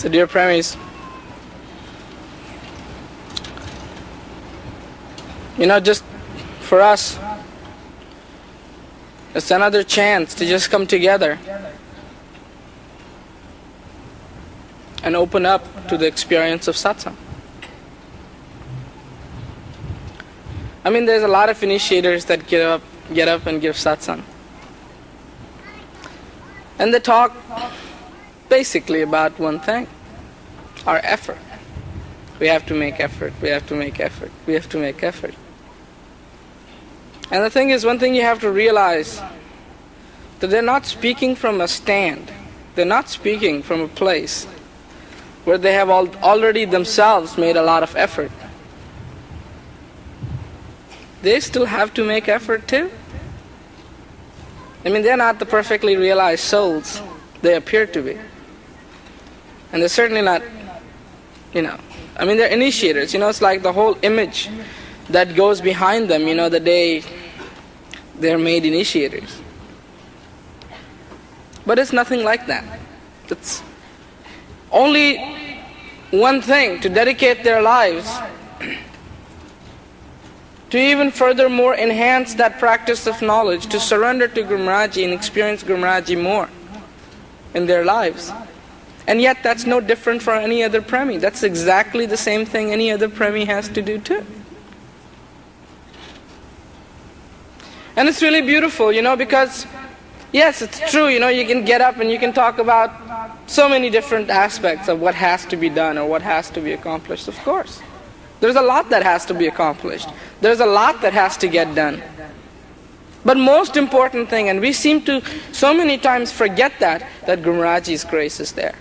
So dear premies, just for us, it's another chance to just come together and open up to the experience of satsang. There's a lot of initiators that get up and give satsang. And they talk basically about one thing, our effort. We have to make effort, we have to make effort, we have to make effort. And the thing is, one thing you have to realize, that they're not speaking from a stand. They're not speaking from a place where they have already themselves made a lot of effort. They still have to make effort too. They're not the perfectly realized souls they appear to be. And they're certainly not, they're initiators. It's like the whole image that goes behind them, the day they're made initiators. But it's nothing like that. It's only one thing, to dedicate their lives to even furthermore enhance that practice of knowledge, to surrender to Guru Maharaj and experience Guru Maharaj more in their lives. And yet that's no different from any other premi. That's exactly the same thing any other premi has to do too. And it's really beautiful, because yes, it's true, you can get up and you can talk about so many different aspects of what has to be done or what has to be accomplished, of course. There's a lot that has to be accomplished. There's a lot that has to get done. But most important thing, and we seem to so many times forget that Guru Maharaj's grace is there.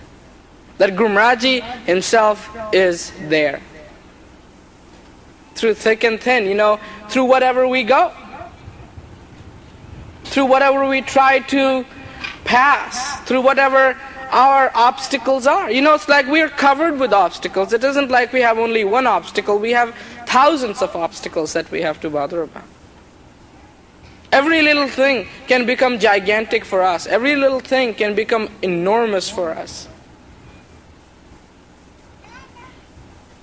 That Guru Maharaj himself is there. Through thick and thin, through whatever we go. Through whatever we try to pass. Through whatever our obstacles are. It's like we're covered with obstacles. It isn't like we have only one obstacle. We have thousands of obstacles that we have to bother about. Every little thing can become gigantic for us. Every little thing can become enormous for us.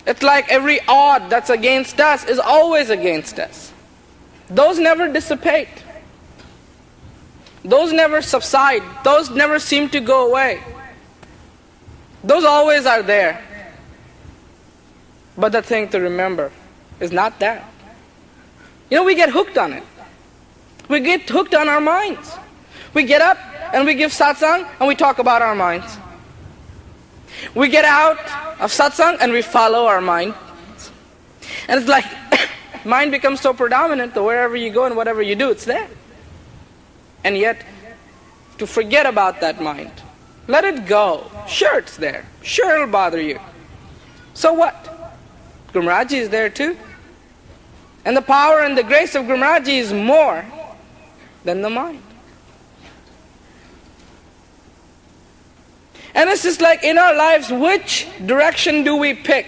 It's like every odd that's against us is always against us. Those never dissipate. Those never subside. Those never seem to go away. Those always are there. But the thing to remember is not that. We get hooked on it. We get hooked on our minds. We get up and we give satsang and we talk about our minds. We get out of satsang and we follow our mind. And it's like mind becomes so predominant that wherever you go and whatever you do, it's there. And yet, to forget about that mind, let it go. Sure, it's there. Sure, it'll bother you. So what? Guru Maharaj is there too. And the power and the grace of Guru Maharaj is more than the mind. And it's just like in our lives, which direction do we pick?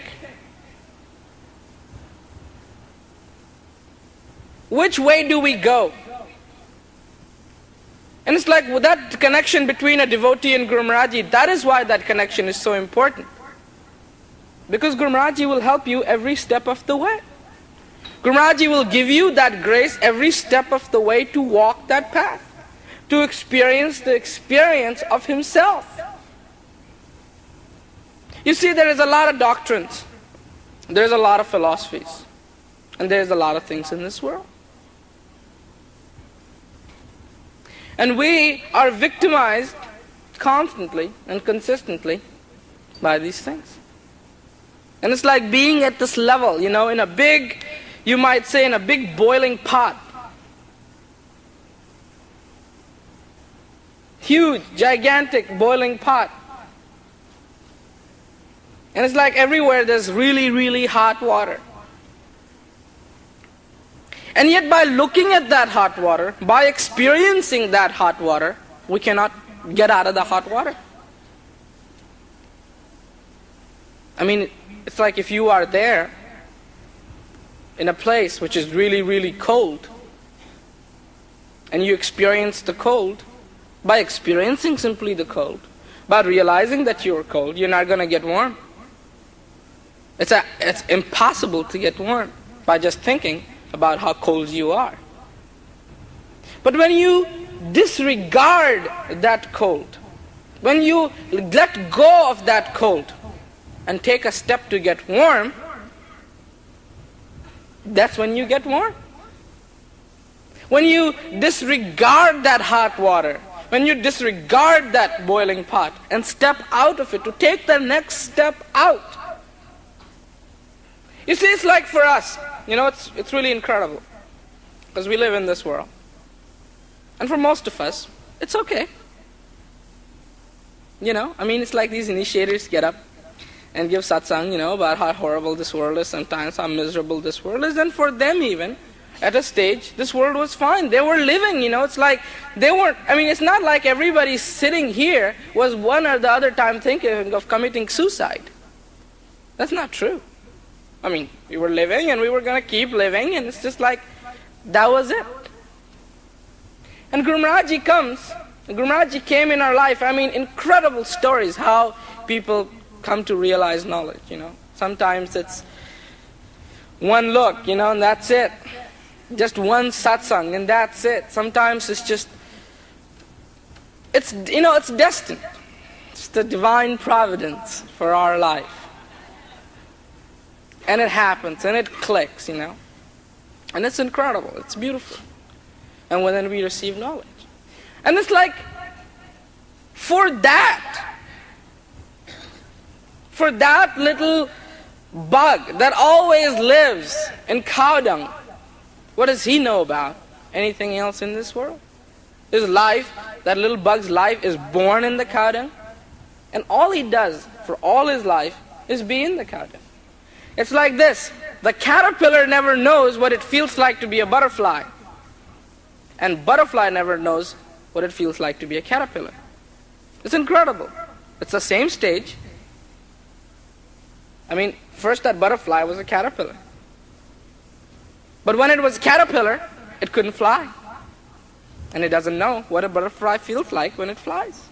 Which way do we go? And it's like with that connection between a devotee and Guru Maharaj, that is why that connection is so important. Because Guru Maharaj will help you every step of the way. Guru Maharaj will give you that grace every step of the way to walk that path, to experience the experience of himself. You see, there is a lot of doctrines, there's a lot of philosophies, and there's a lot of things in this world. And we are victimized constantly and consistently by these things. And it's like being at this level, in a big, you might say in a big boiling pot. Huge, gigantic boiling pot. And it's like everywhere there's really, really hot water. And yet by looking at that hot water, by experiencing that hot water, we cannot get out of the hot water. It's like if you are there in a place which is really, really cold, and you experience the cold, by experiencing simply the cold, about realizing that you're cold. You're not going to get warm. It's impossible to get warm by just thinking about how cold you are. But when you disregard that cold, when you let go of that cold and take a step to get warm, that's when you get warm. When you disregard that hot water, when you disregard that boiling pot and step out of it to take the next step out. You see, it's like for us, it's really incredible because we live in this world. And for most of us, it's okay. It's like these initiators get up and give satsang, about how horrible this world is sometimes, how miserable this world is. And for them even, at a stage, this world was fine. They were living, it's like they weren't, it's not like everybody sitting here was one or the other time thinking of committing suicide. That's not true. We were living and we were going to keep living, and it's just like, that was it. And Guru Maharaj came in our life. Incredible stories how people come to realize knowledge, Sometimes it's one look, and that's it. Just one satsang, and that's it. Sometimes it's just, it's destined. It's the divine providence for our life. And it happens, and it clicks, And it's incredible, it's beautiful. And then we receive knowledge. And it's like, for that little bug that always lives in cow dung, what does he know about anything else in this world? His life, that little bug's life, is born in the cow dung. And all he does for all his life is be in the cow dung. It's like this. The caterpillar never knows what it feels like to be a butterfly. And butterfly never knows what it feels like to be a caterpillar. It's incredible. It's the same stage. First that butterfly was a caterpillar. But when it was a caterpillar, it couldn't fly. And it doesn't know what a butterfly feels like when it flies.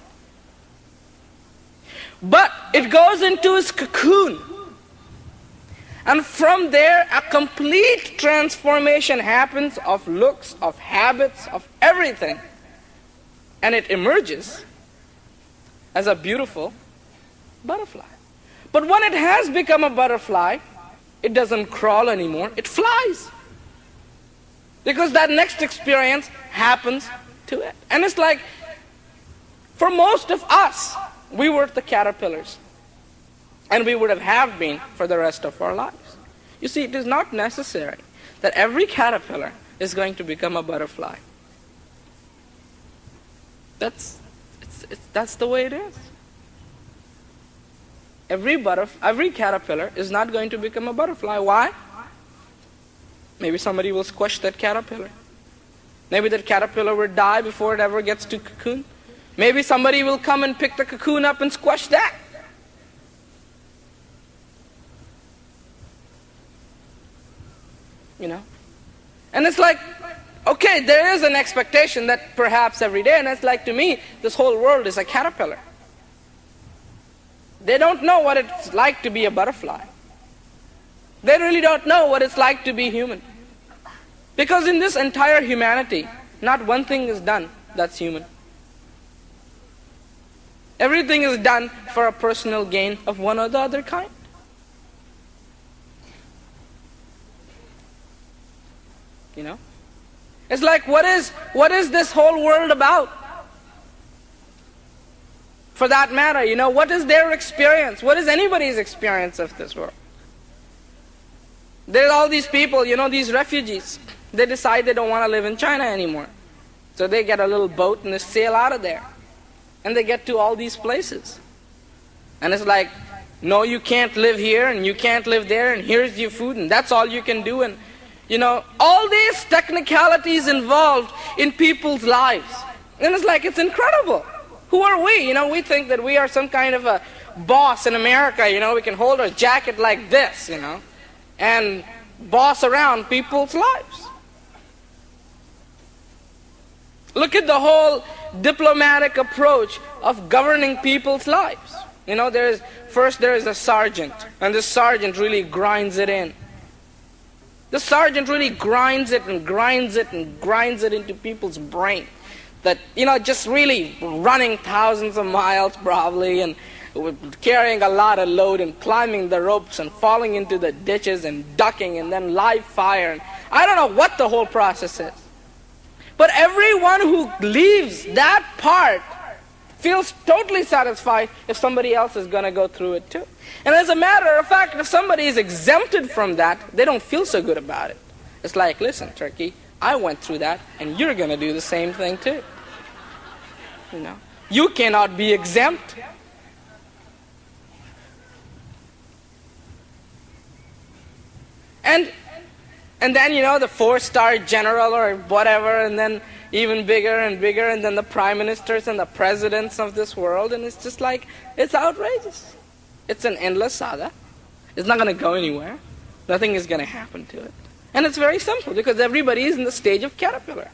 But it goes into its cocoon. And from there, a complete transformation happens of looks, of habits, of everything. And it emerges as a beautiful butterfly. But when it has become a butterfly, it doesn't crawl anymore, it flies. Because that next experience happens to it. And it's like, for most of us, we were the caterpillars. And we would have been for the rest of our lives. You see, it is not necessary that every caterpillar is going to become a butterfly. That's the way it is. Every caterpillar is not going to become a butterfly. Why? Maybe somebody will squash that caterpillar. Maybe that caterpillar will die before it ever gets to cocoon. Maybe somebody will come and pick the cocoon up and squash that. And it's like, okay, there is an expectation that perhaps every day, and it's like, to me, this whole world is a caterpillar. They don't know what it's like to be a butterfly. They really don't know what it's like to be human. Because in this entire humanity, not one thing is done that's human. Everything is done for a personal gain of one or the other kind. It's like, what is this whole world about? For that matter, what is their experience? What is anybody's experience of this world? There's all these people, these refugees. They decide they don't want to live in China anymore. So they get a little boat and they sail out of there. And they get to all these places. And it's like, no, you can't live here and you can't live there, and here's your food and that's all you can do. And all these technicalities involved in people's lives. And it's like, it's incredible. Who are we? We think that we are some kind of a boss in America. We can hold our jacket like this, and boss around people's lives. Look at the whole diplomatic approach of governing people's lives. There is a sergeant, and this sergeant really grinds it in. The sergeant really grinds it and grinds it and grinds it into people's brain. That, just really running thousands of miles probably, and carrying a lot of load and climbing the ropes and falling into the ditches and ducking and then live fire. And I don't know what the whole process is. But everyone who leaves that part feels totally satisfied if somebody else is going to go through it too. And as a matter of fact, if somebody is exempted from that, they don't feel so good about it. It's like, listen, Turkey, I went through that, and you're going to do the same thing too. You cannot be exempt. And then, the 4-star general or whatever, and then even bigger and bigger, and then the prime ministers and the presidents of this world, and it's just like, it's outrageous. It's an endless saga. It's not going to go anywhere. Nothing is going to happen to it. And it's very simple, because everybody is in the stage of caterpillar.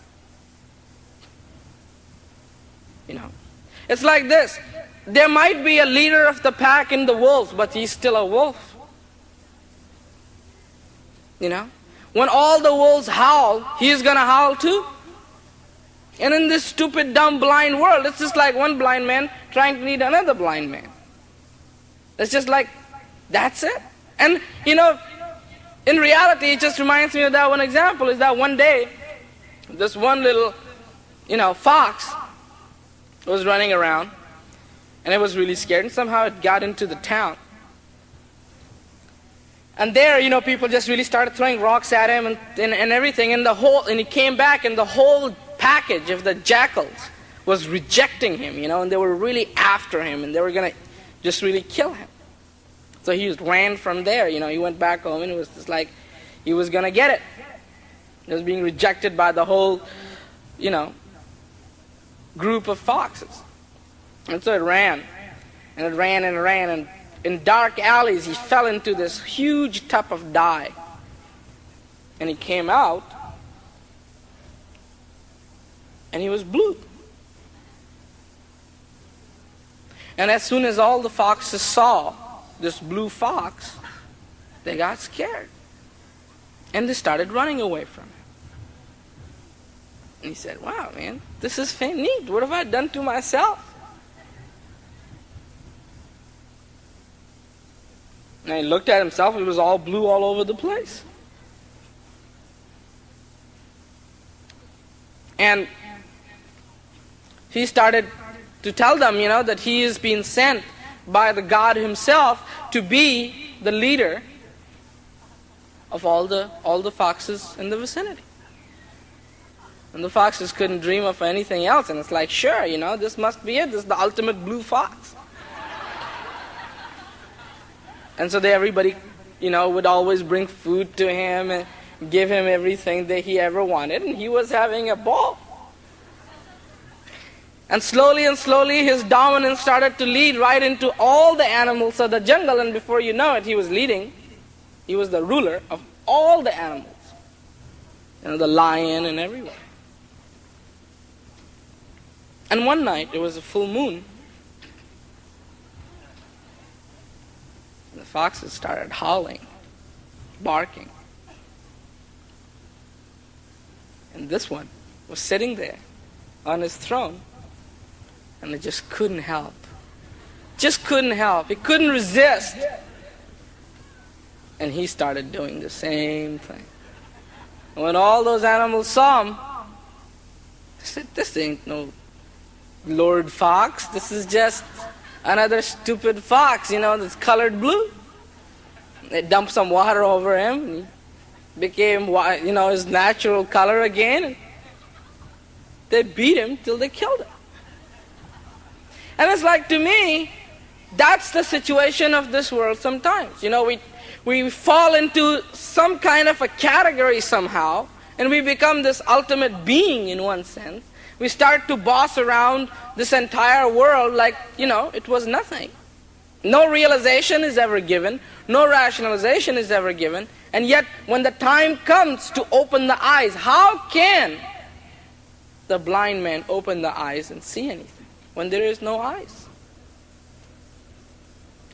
It's like this. There might be a leader of the pack in the wolves, but he's still a wolf. When all the wolves howl, he's going to howl too. And in this stupid, dumb, blind world, it's just like one blind man trying to lead another blind man. It's just like, that's it. And, in reality, it just reminds me of that one example, is that one day, this one little, fox was running around, and it was really scared, and somehow it got into the town. And there, people just really started throwing rocks at him and everything, and he came back, and the whole package of the jackals was rejecting him, and they were really after him, and they were going to just really kill him. So he just ran from there, he went back home, and it was just like he was going to get it. He was being rejected by the whole, group of foxes. And so it ran, and it ran and ran, and in dark alleys, he fell into this huge tub of dye. And he came out, and he was blue. And as soon as all the foxes saw this blue fox, they got scared. And they started running away from him. And he said, wow, man, this is neat. What have I done to myself? And he looked at himself, it was all blue all over the place. And he started to tell them, that he is being sent by the God himself to be the leader of all the foxes in the vicinity. And the foxes couldn't dream of anything else. And it's like, sure, this must be it. This is the ultimate blue fox. And so everybody, would always bring food to him and give him everything that he ever wanted. And he was having a ball. And slowly, his dominance started to lead right into all the animals of the jungle. And before you know it, he was leading. He was the ruler of all the animals. The lion and everywhere. And one night, it was a full moon. The foxes started howling, barking. And this one was sitting there on his throne, and it just couldn't help. Just couldn't help. He couldn't resist. And he started doing the same thing. And when all those animals saw him, they said, this ain't no Lord Fox. This is just another stupid fox, that's colored blue. They dumped some water over him, and he became, his natural color again. And they beat him till they killed him. And it's like, to me, that's the situation of this world sometimes. We fall into some kind of a category somehow, and we become this ultimate being in one sense. We start to boss around this entire world like, it was nothing. No realization is ever given. No rationalization is ever given. And yet, when the time comes to open the eyes, how can the blind man open the eyes and see anything when there is no eyes?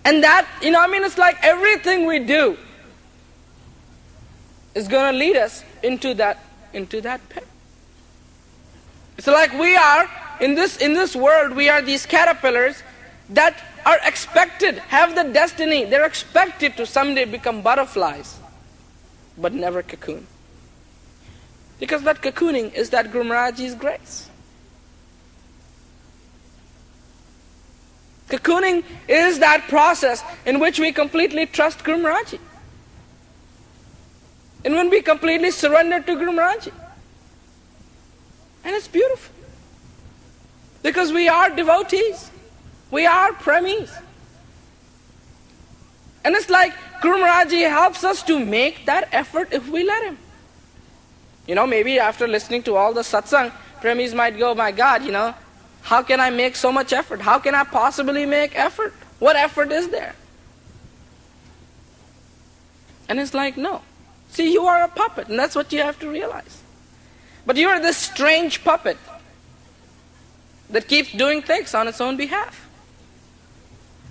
And that, it's like everything we do is going to lead us into that pit. It's like we are, in this world, we are these caterpillars that are expected, have the destiny, they're expected to someday become butterflies, but never cocoon. Because that cocooning is that Guru Maharaj's grace. Cocooning is that process in which we completely trust Guru Maharaj. And when we completely surrender to Guru Maharaj. And it's beautiful. Because we are devotees. We are premies. And it's like Guru Maharaj helps us to make that effort if we let him. Maybe after listening to all the satsang, premies might go, my God, how can I make so much effort? How can I possibly make effort? What effort is there? And it's like, no. See, you are a puppet, and that's what you have to realize. But you are this strange puppet that keeps doing things on its own behalf.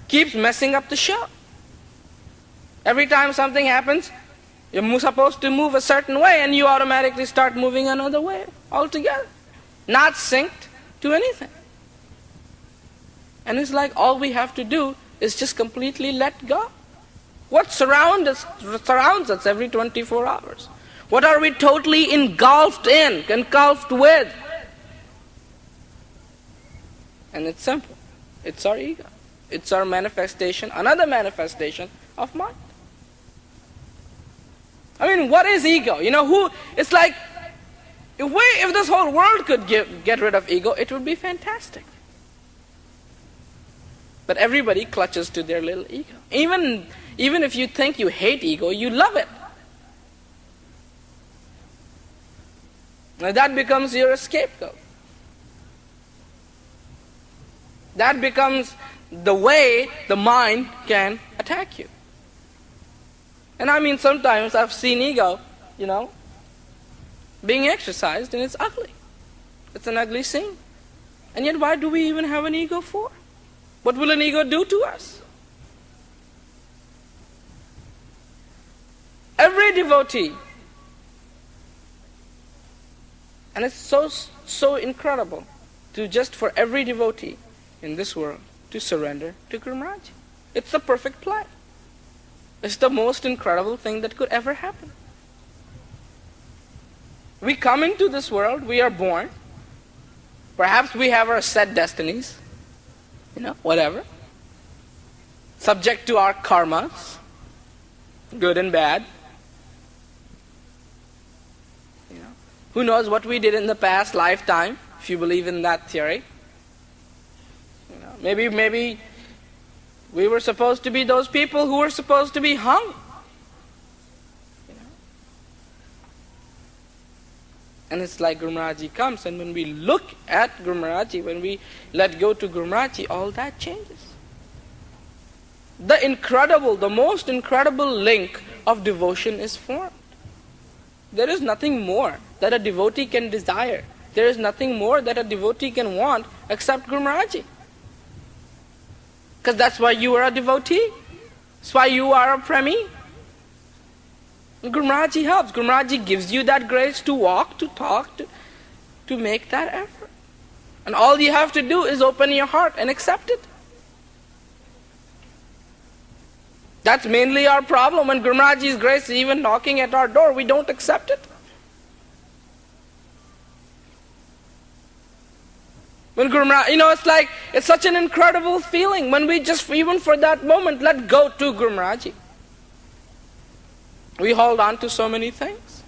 Keeps messing up the show. Every time something happens, you're supposed to move a certain way, and you automatically start moving another way altogether. Not synced to anything. And it's like all we have to do is just completely let go. What surrounds us every 24 hours? What are we totally engulfed with? And it's simple. It's our ego. It's our manifestation, another manifestation of mind. What is ego? It's like, if this whole world could get rid of ego, it would be fantastic. But everybody clutches to their little ego. Even if you think you hate ego, you love it. Now that becomes your scapegoat. That becomes the way the mind can attack you. And sometimes I've seen ego, being exercised, and it's ugly. It's an ugly scene. And yet why do we even have an ego for? What will an ego do to us? Every devotee, and it's so incredible for every devotee in this world to surrender to Guru Maharaj. It's the perfect plan. It's the most incredible thing that could ever happen. We come into this world, we are born. Perhaps we have our set destinies, whatever. Subject to our karmas, good and bad. Who knows what we did in the past lifetime, if you believe in that theory. Maybe we were supposed to be those people who were supposed to be hung. And it's like Guru Maharaj comes, and when we look at Guru Maharaj, when we let go to Guru Maharaj, all that changes. The most incredible link of devotion is formed. There is nothing more that a devotee can desire. There is nothing more that a devotee can want except Guru Maharaj. Because that's why you are a devotee. That's why you are a premi. Guru Maharaj helps. Guru Maharaj gives you that grace to walk, to talk, to make that effort. And all you have to do is open your heart and accept it. That's mainly our problem. When Guru Maharaj's grace is even knocking at our door, we don't accept it. When Guru Maharaj, it's such an incredible feeling when we just, even for that moment, let go to Guru Maharaj. We hold on to so many things.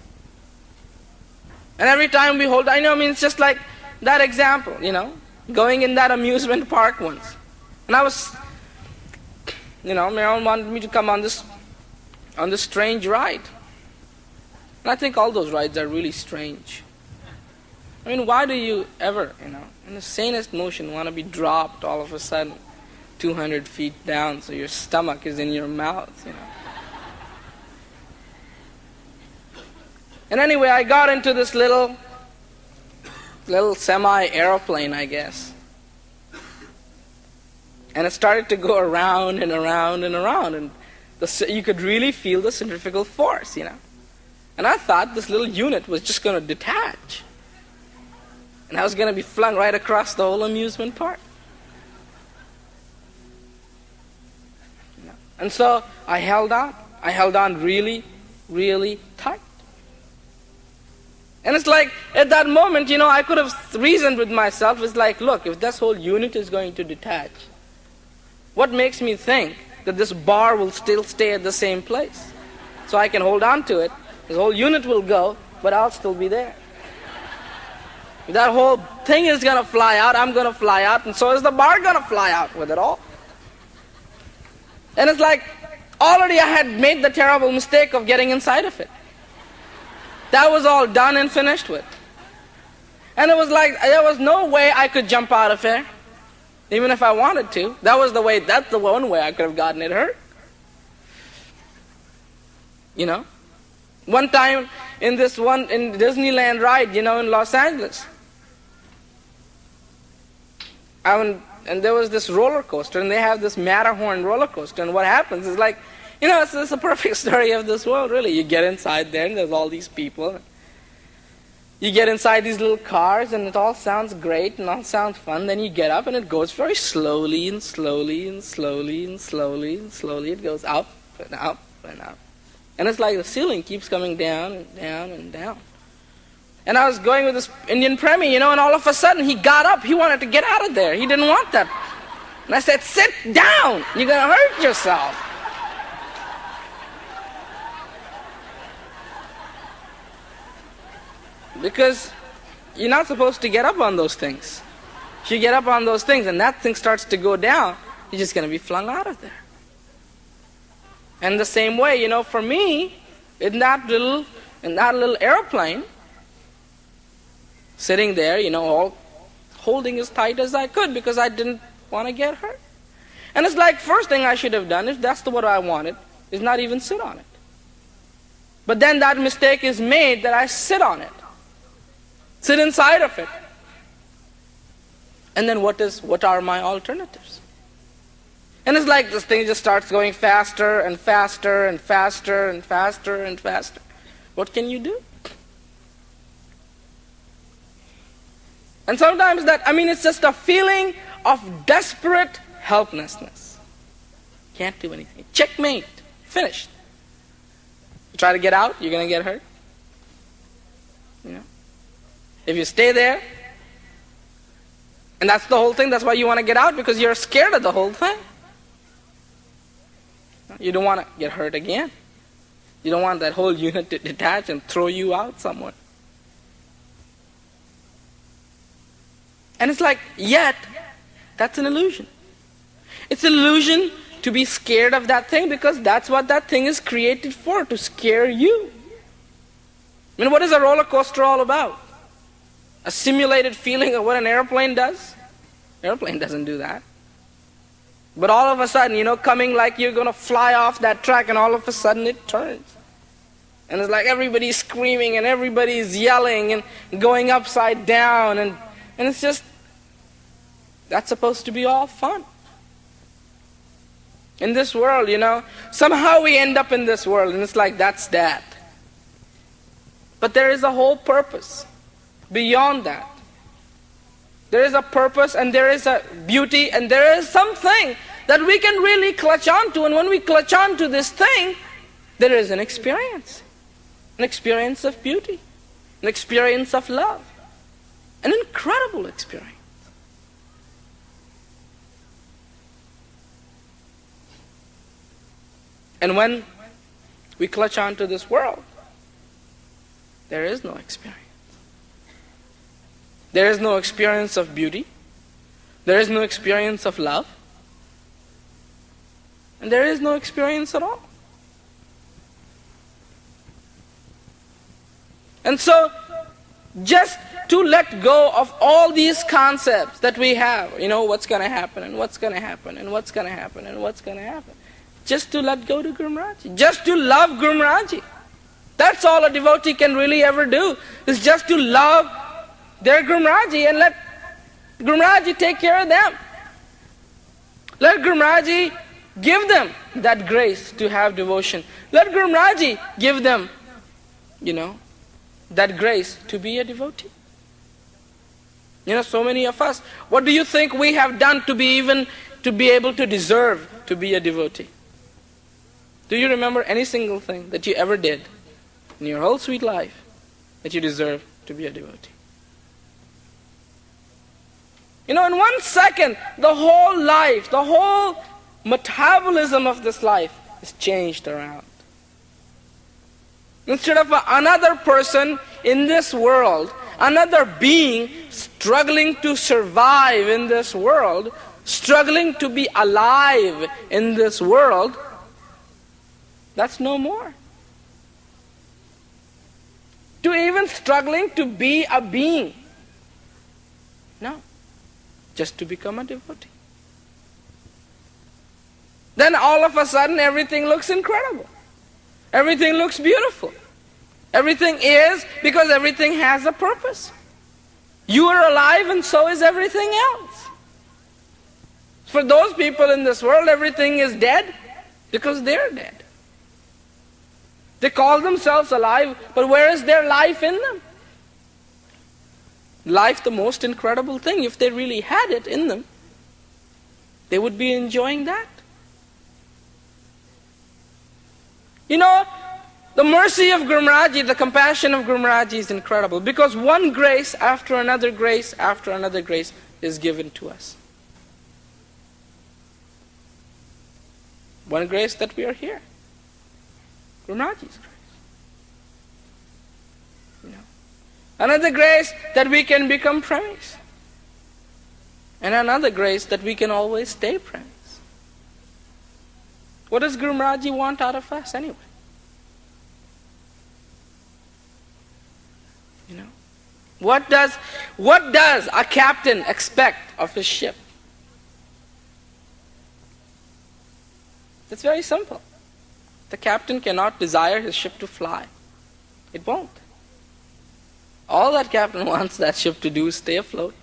And every time we hold on, it's just like that example, going in that amusement park once. And I was, Meryl wanted me to come on this strange ride. And I think all those rides are really strange. Why do you ever, in the sanest motion, want to be dropped all of a sudden 200 feet down so your stomach is in your mouth, And anyway, I got into this little little semi-aeroplane, I guess. And it started to go around and around and around, and you could really feel the centrifugal force, And I thought this little unit was just going to detach. And I was going to be flung right across the whole amusement park. And so I held on. I held on really, really tight. And it's like, at that moment, I could have reasoned with myself. It's like, look, if this whole unit is going to detach, what makes me think that this bar will still stay at the same place? So I can hold on to it. This whole unit will go, but I'll still be there. That whole thing is going to fly out, I'm going to fly out, and so is the bar going to fly out with it all. And it's like, already I had made the terrible mistake of getting inside of it. That was all done and finished with. And it was like, there was no way I could jump out of it, even if I wanted to. That's the one way I could have gotten it hurt. One time in Disneyland ride, in Los Angeles, and there was this roller coaster, and they have this Matterhorn roller coaster, and what happens is like, it's a perfect story of this world, really. You get inside there, and there's all these people. You get inside these little cars, and it all sounds great, and all sounds fun. Then you get up, and it goes very slowly, and slowly, and slowly, and slowly, and slowly. It goes up, and up, and up. And it's like the ceiling keeps coming down, and down, and down. And I was going with this Indian Premi, and all of a sudden he got up. He wanted to get out of there. He didn't want that. And I said, sit down. You're going to hurt yourself. Because you're not supposed to get up on those things. If you get up on those things and that thing starts to go down, you're just going to be flung out of there. And the same way, for me, in that little airplane, sitting there, all holding as tight as I could because I didn't want to get hurt. And it's like, first thing I should have done, if that's what I wanted, is not even sit on it. But then that mistake is made that I sit on it. Sit inside of it. And then what are my alternatives? And it's like this thing just starts going faster and faster and faster and faster and faster. What can you do? And sometimes it's just a feeling of desperate helplessness. Can't do anything. Checkmate. Finished. You try to get out, you're going to get hurt. If you stay there, and that's the whole thing, that's why you want to get out, because you're scared of the whole thing. You don't want to get hurt again. You don't want that whole unit to detach and throw you out somewhere. And it's like, yet, that's an illusion. It's an illusion to be scared of that thing, because that's what that thing is created for, to scare you. What is a roller coaster all about? A simulated feeling of what an airplane does? Airplane doesn't do that. But all of a sudden, coming like you're going to fly off that track, and all of a sudden it turns. And it's like everybody's screaming and everybody's yelling and going upside down, and it's just, that's supposed to be all fun. In this world, somehow we end up in this world, and it's like, that's that. But there is a whole purpose beyond that. There is a purpose, and there is a beauty, and there is something that we can really clutch onto. And when we clutch onto this thing, there is an experience of beauty, an experience of love, an incredible experience. And when we clutch onto this world, there is no experience. There is no experience of beauty. There is no experience of love. And there is no experience at all. And so, just to let go of all these concepts that we have, what's going to happen, and what's going to happen, and what's going to happen, and what's going to happen. Just to let go to Gurumaraji. Just to love Gurumaraji. That's all a devotee can really ever do, is just to love their Gurumraji and let Gurumraji take care of them. Let Gurumraji give them that grace to have devotion. Let Gurumraji give them, that grace to be a devotee. So many of us, what do you think we have done to be able to deserve to be a devotee? Do you remember any single thing that you ever did in your whole sweet life that you deserve to be a devotee? In 1 second, the whole life, the whole metabolism of this life is changed around. Instead of another person in this world, another being struggling to survive in this world, struggling to be alive in this world, that's no more. To even struggling to be a being. No. Just to become a devotee. Then all of a sudden everything looks incredible. Everything looks beautiful. Everything is because everything has a purpose. You are alive and so is everything else. For those people in this world, everything is dead because they're dead. They call themselves alive, but where is their life in them? Life, the most incredible thing. If they really had it in them, they would be enjoying that. The mercy of Gurumraji, the compassion of Gurumraji is incredible, because one grace after another grace after another grace is given to us. One grace that we are here. Gurumraji's grace. Another grace that we can become premis. And another grace that we can always stay premis. What does Gurumraji want out of us anyway? What does a captain expect of his ship? It's very simple. The captain cannot desire his ship to fly. It won't. All that captain wants that ship to do is stay afloat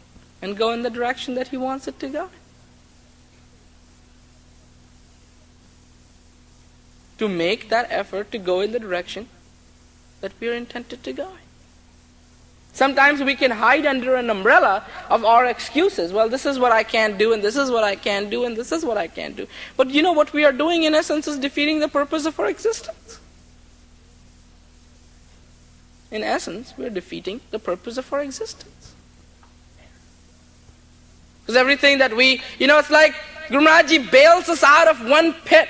and go in the direction that he wants it to go. To make that effort to go in the direction that we are intended to go in. Sometimes we can hide under an umbrella of our excuses. Well, this is what I can't do, and this is what I can't do, and this is what I can't do. But what we are doing in essence is defeating the purpose of our existence. In essence, we are defeating the purpose of our existence. Because everything that it's like Gurumraji bails us out of one pit.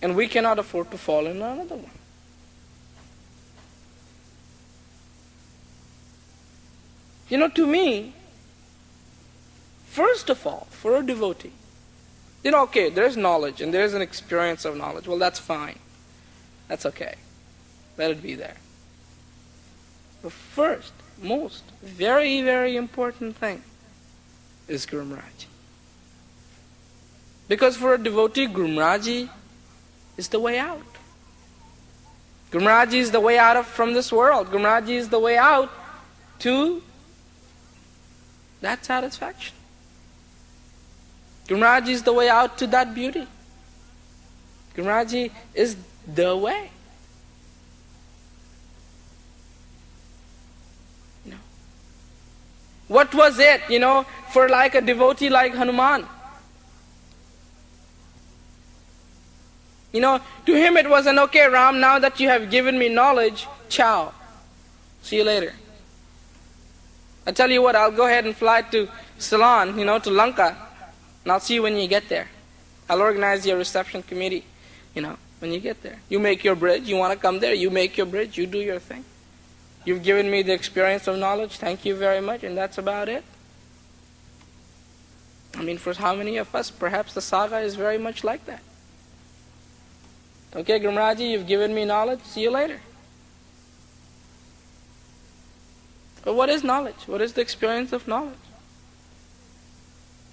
And we cannot afford to fall in another one. To me, first of all, for a devotee, okay, there's knowledge and there's an experience of knowledge. Well, that's fine. That's okay. Let it be there. The first, most, very, very important thing is Gurumraji. Because for a devotee, Gurumraji is the way out. Gurumraji is the way out from this world. Gurumraji is the way out to that satisfaction. Gurumraji is the way out to that beauty. Gurumraji is the way. What was it, for like a devotee like Hanuman? To him it was okay, Ram, now that you have given me knowledge, ciao. See you later. I tell you what, I'll go ahead and fly to Ceylon, to Lanka, and I'll see you when you get there. I'll organize your reception committee, when you get there. You make your bridge, you want to come there, you make your bridge, you do your thing. You've given me the experience of knowledge, thank you very much, and that's about it. For how many of us, perhaps the saga is very much like that. Okay, Gurumraji, you've given me knowledge, see you later. But what is knowledge? What is the experience of knowledge?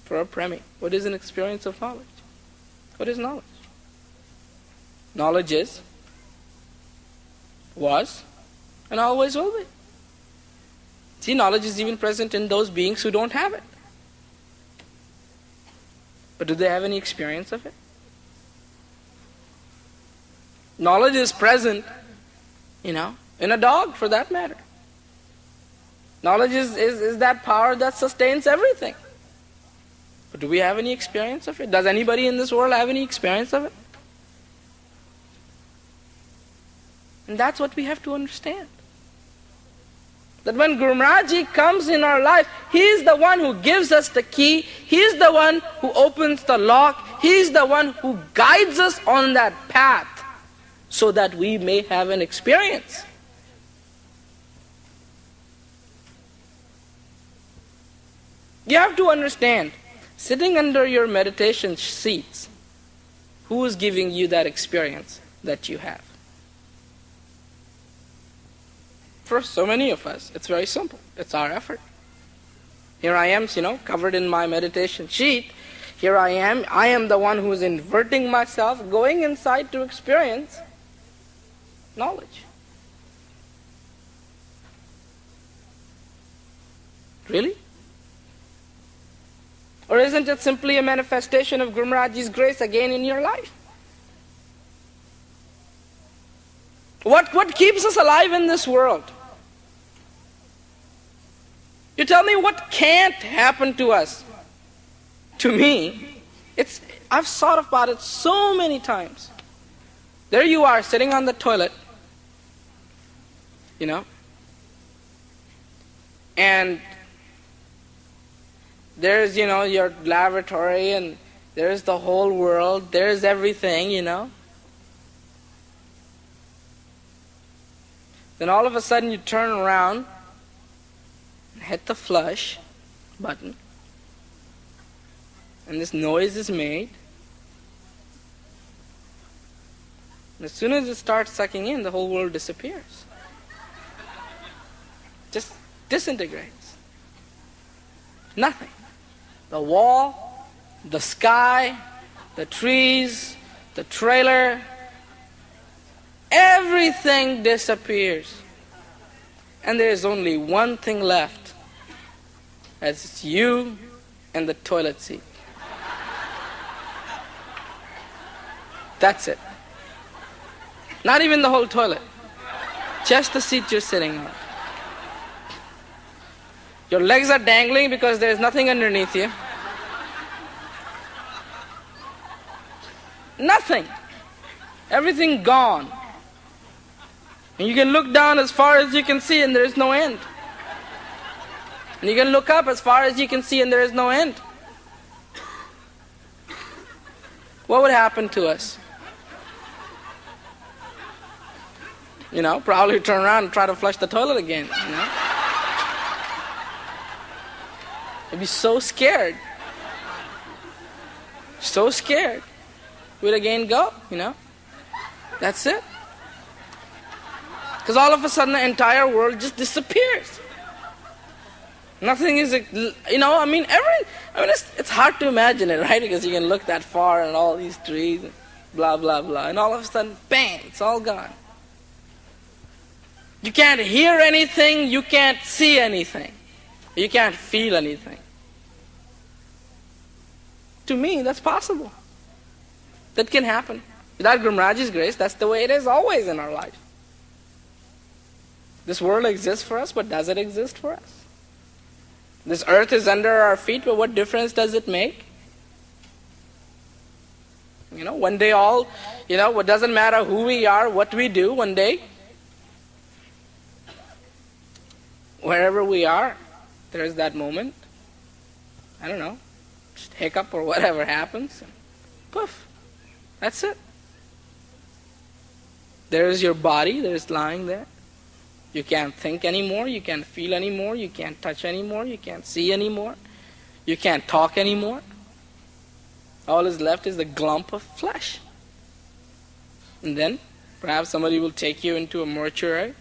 For a premi, what is an experience of knowledge? What is knowledge? Knowledge was, and always will be. See, knowledge is even present in those beings who don't have it. But do they have any experience of it? Knowledge is present, in a dog for that matter. Knowledge is that power that sustains everything. But do we have any experience of it? Does anybody in this world have any experience of it? And that's what we have to understand. That when Guru Maharaj comes in our life, He is the one who gives us the key. He is the one who opens the lock. He is the one who guides us on that path so that we may have an experience. You have to understand, sitting under your meditation seats, who is giving you that experience that you have? For so many of us, it's very simple. It's our effort. Here I am, covered in my meditation sheet. Here I am the one who is inverting myself, going inside to experience knowledge. Really? Or isn't it simply a manifestation of Guru Maharaj's grace again in your life? What keeps us alive in this world? You tell me what can't happen to us. To me, I've thought about it so many times. There you are sitting on the toilet, and there's, your lavatory, and there's the whole world, there's everything, Then all of a sudden you turn around, hit the flush button, and this noise is made. And as soon as it starts sucking in, the whole world disappears. Just disintegrates. Nothing. The wall, the sky, the trees, the trailer, everything disappears. And there is only one thing left. It's you and the toilet seat. That's it. Not even the whole toilet. Just the seat you're sitting on. Your legs are dangling because there's nothing underneath you. Nothing. Everything gone. And you can look down as far as you can see and there is no end. And you can look up as far as you can see and there is no end. What would happen to us? Probably turn around and try to flush the toilet again, I'd be so scared. So scared. We'd again go, That's it. Because all of a sudden the entire world just disappears. Nothing is, it's hard to imagine it, right? Because you can look that far and all these trees, and blah, blah, blah. And all of a sudden, bang, it's all gone. You can't hear anything, you can't see anything. You can't feel anything. To me, that's possible. That can happen. Without Guru Maharaj's grace, that's the way it is always in our life. This world exists for us, but does it exist for us? This earth is under our feet, but what difference does it make? One day it doesn't matter who we are, what we do, one day, wherever we are, there is that moment, just hiccup or whatever happens, and poof, that's it. There is your body, there's lying there. You can't think anymore, you can't feel anymore, you can't touch anymore, you can't see anymore, you can't talk anymore. All is left is the glump of flesh. And then, perhaps somebody will take you into a mortuary,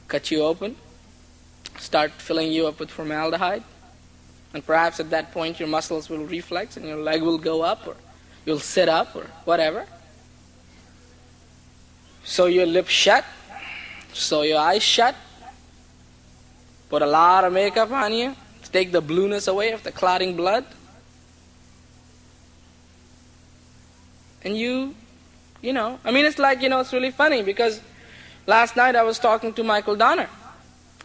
cut you open, start filling you up with formaldehyde, and perhaps at that point your muscles will reflex and your leg will go up, or you'll sit up, or whatever. Sew your lips shut, sew your eyes shut, put a lot of makeup on you to take the blueness away of the clotting blood. And it's like, it's really funny because last night I was talking to Michael Donner.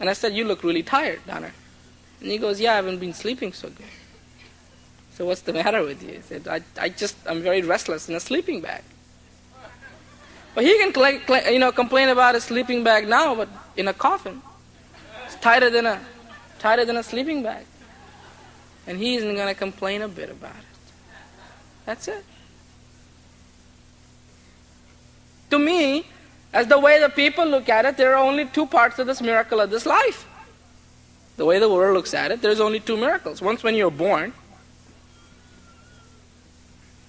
And I said, "You look really tired, Donner." And he goes, "Yeah, I haven't been sleeping so good." So what's the matter with you? He said, I'm very restless in a sleeping bag. Well, he can complain about a sleeping bag now, but in a coffin, it's tighter than a sleeping bag. And he isn't going to complain a bit about it. That's it. To me, as the way the people look at it, there are only two parts of this miracle of this life. The way the world looks at it, there's only two miracles. Once when you're born,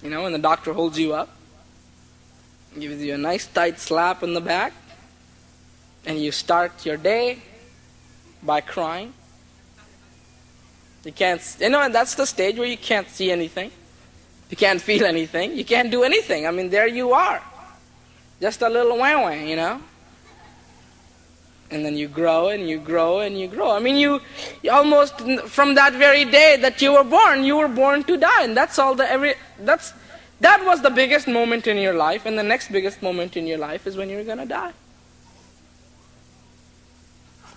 when the doctor holds you up, gives you a nice tight slap in the back, and you start your day by crying. You can't, that's the stage where you can't see anything. You can't feel anything. You can't do anything. There you are. Just a little wah-wah, And then you grow and you grow and you grow. You almost, from that very day that you were born to die. And that's all that was the biggest moment in your life. And the next biggest moment in your life is when you're going to die.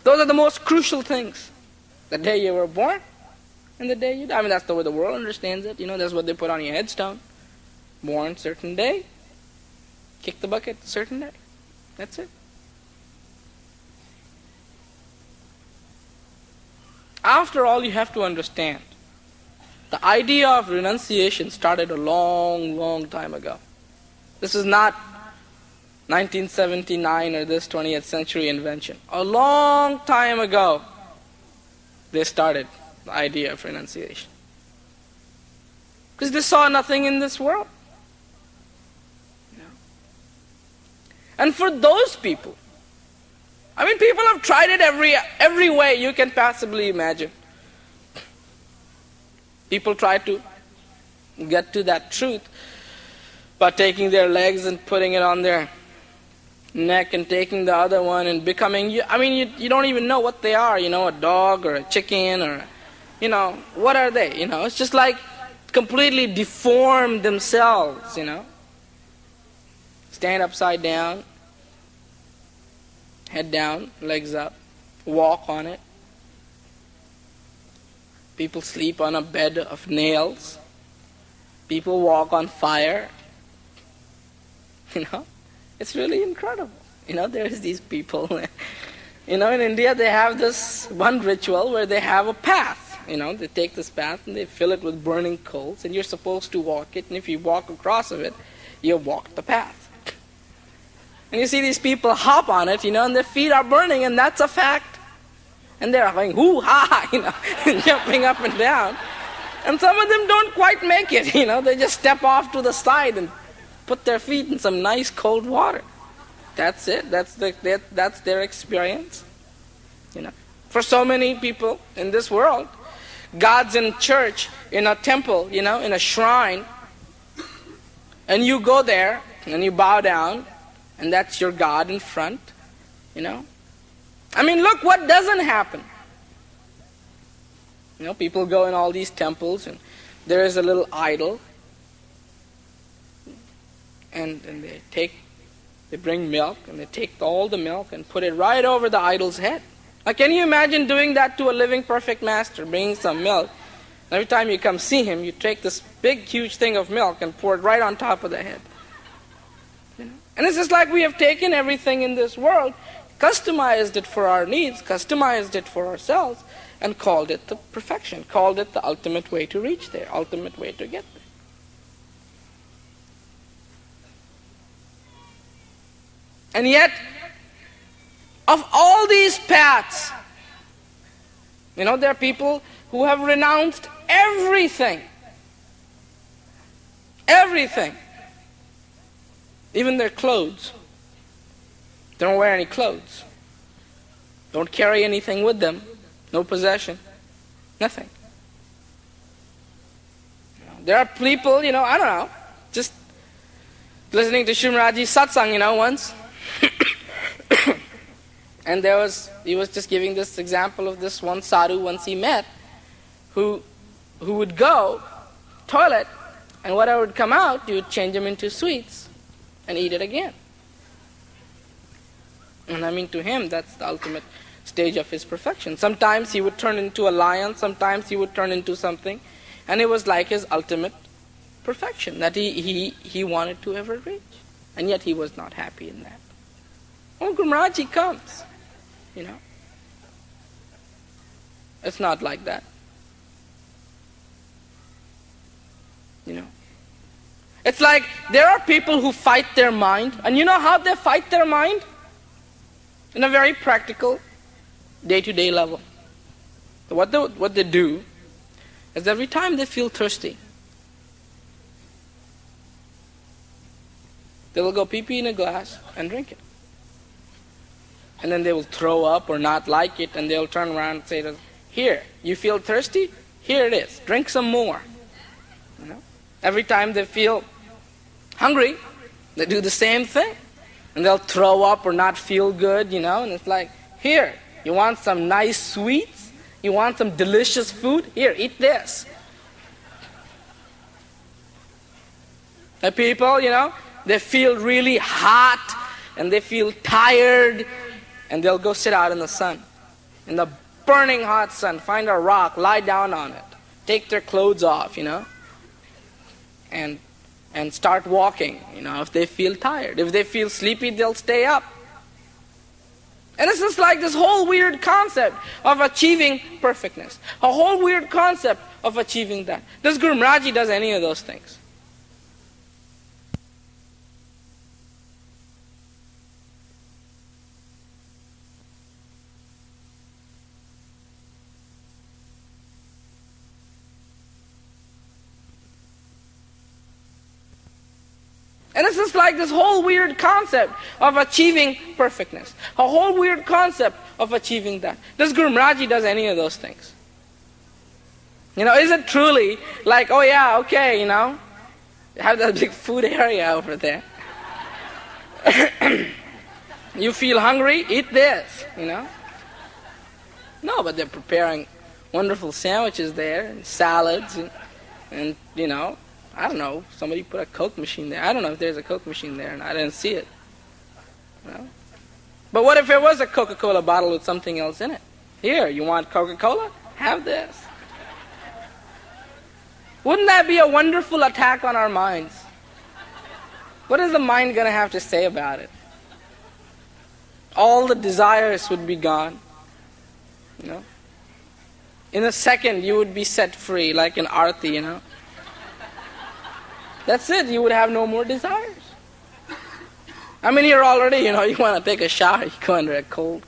Those are the most crucial things. The day you were born and the day you die. That's the way the world understands it. That's what they put on your headstone. Born certain day. Kick the bucket certain day. That's it. After all, you have to understand, the idea of renunciation started a long, long time ago. This is not 1979 or this 20th century invention. A long time ago, they started the idea of renunciation. Because they saw nothing in this world. And for those people, people have tried it every way you can possibly imagine. People try to get to that truth by taking their legs and putting it on their neck and taking the other one and becoming, you don't even know what they are, a dog or a chicken or, what are they, it's just like completely deform themselves, Stand upside down, head down, legs up, walk on it. People sleep on a bed of nails. People walk on fire. It's really incredible. There's these people. In India they have this one ritual where they have a path. They take this path and they fill it with burning coals and you're supposed to walk it, and if you walk across of it, you've walked the path. And you see these people hop on it, and their feet are burning, and that's a fact. And they're going, hoo-ha, jumping up and down. And some of them don't quite make it, they just step off to the side and put their feet in some nice cold water. That's it, that's their experience. For so many people in this world, God's in church, in a temple, in a shrine, and you go there and you bow down, and that's your God in front, look what doesn't happen. People go in all these temples and there is a little idol. And they bring milk and they take all the milk and put it right over the idol's head. Now can you imagine doing that to a living perfect master, bringing some milk? Every time you come see him, you take this big huge thing of milk and pour it right on top of the head. And it's just like we have taken everything in this world, customized it for our needs, customized it for ourselves, and called it the perfection, called it the ultimate way to reach there, ultimate way to get there. And yet, of all these paths, there are people who have renounced everything. Everything. Even their clothes. They don't wear any clothes. Don't carry anything with them. No possession. Nothing. There are people, I don't know, just listening to Shrimraji's satsang, once. And he was just giving this example of this one sadhu once he met, who would go toilet, and whatever would come out, you would change them into sweets and eat it again. And I mean, to him, that's the ultimate stage of his perfection. Sometimes he would turn into a lion, sometimes he would turn into something, and it was like his ultimate perfection that he wanted to ever reach. And yet he was not happy in that. When Guru Maharaj, he comes, It's not like that. It's like there are people who fight their mind, and you know how they fight their mind? In a very practical, day-to-day level. So what they do is every time they feel thirsty, they will go pee-pee in a glass and drink it. And then they will throw up or not like it, and they'll turn around and say to us, "Here, you feel thirsty? Here it is. Drink some more." Every time they feel hungry, they do the same thing. And they'll throw up or not feel good, and it's like, "Here, you want some nice sweets? You want some delicious food? Here, eat this." The people, they feel really hot and they feel tired, and they'll go sit out in the sun, in the burning hot sun, find a rock, lie down on it, take their clothes off, and start walking, if they feel tired. If they feel sleepy, they'll stay up. And it's just like this whole weird concept of achieving perfectness. A whole weird concept of achieving that. Does Guru Maharaj does any of those things? And it's just like this whole weird concept of achieving perfectness. A whole weird concept of achieving that. Does Guru Maharaj does any of those things? Is it truly like, oh yeah, okay, you have that big food area over there. You feel hungry, eat this, No, but they're preparing wonderful sandwiches there, and salads, and I don't know, somebody put a Coke machine there. I don't know if there's a Coke machine there, and I didn't see it. But what if there was a Coca-Cola bottle with something else in it? Here, you want Coca-Cola? Have this. Wouldn't that be a wonderful attack on our minds? What is the mind going to have to say about it? All the desires would be gone. In a second, you would be set free, like an arti, That's it, you would have no more desires. I mean, you're already, you want to take a shower, you go under a cold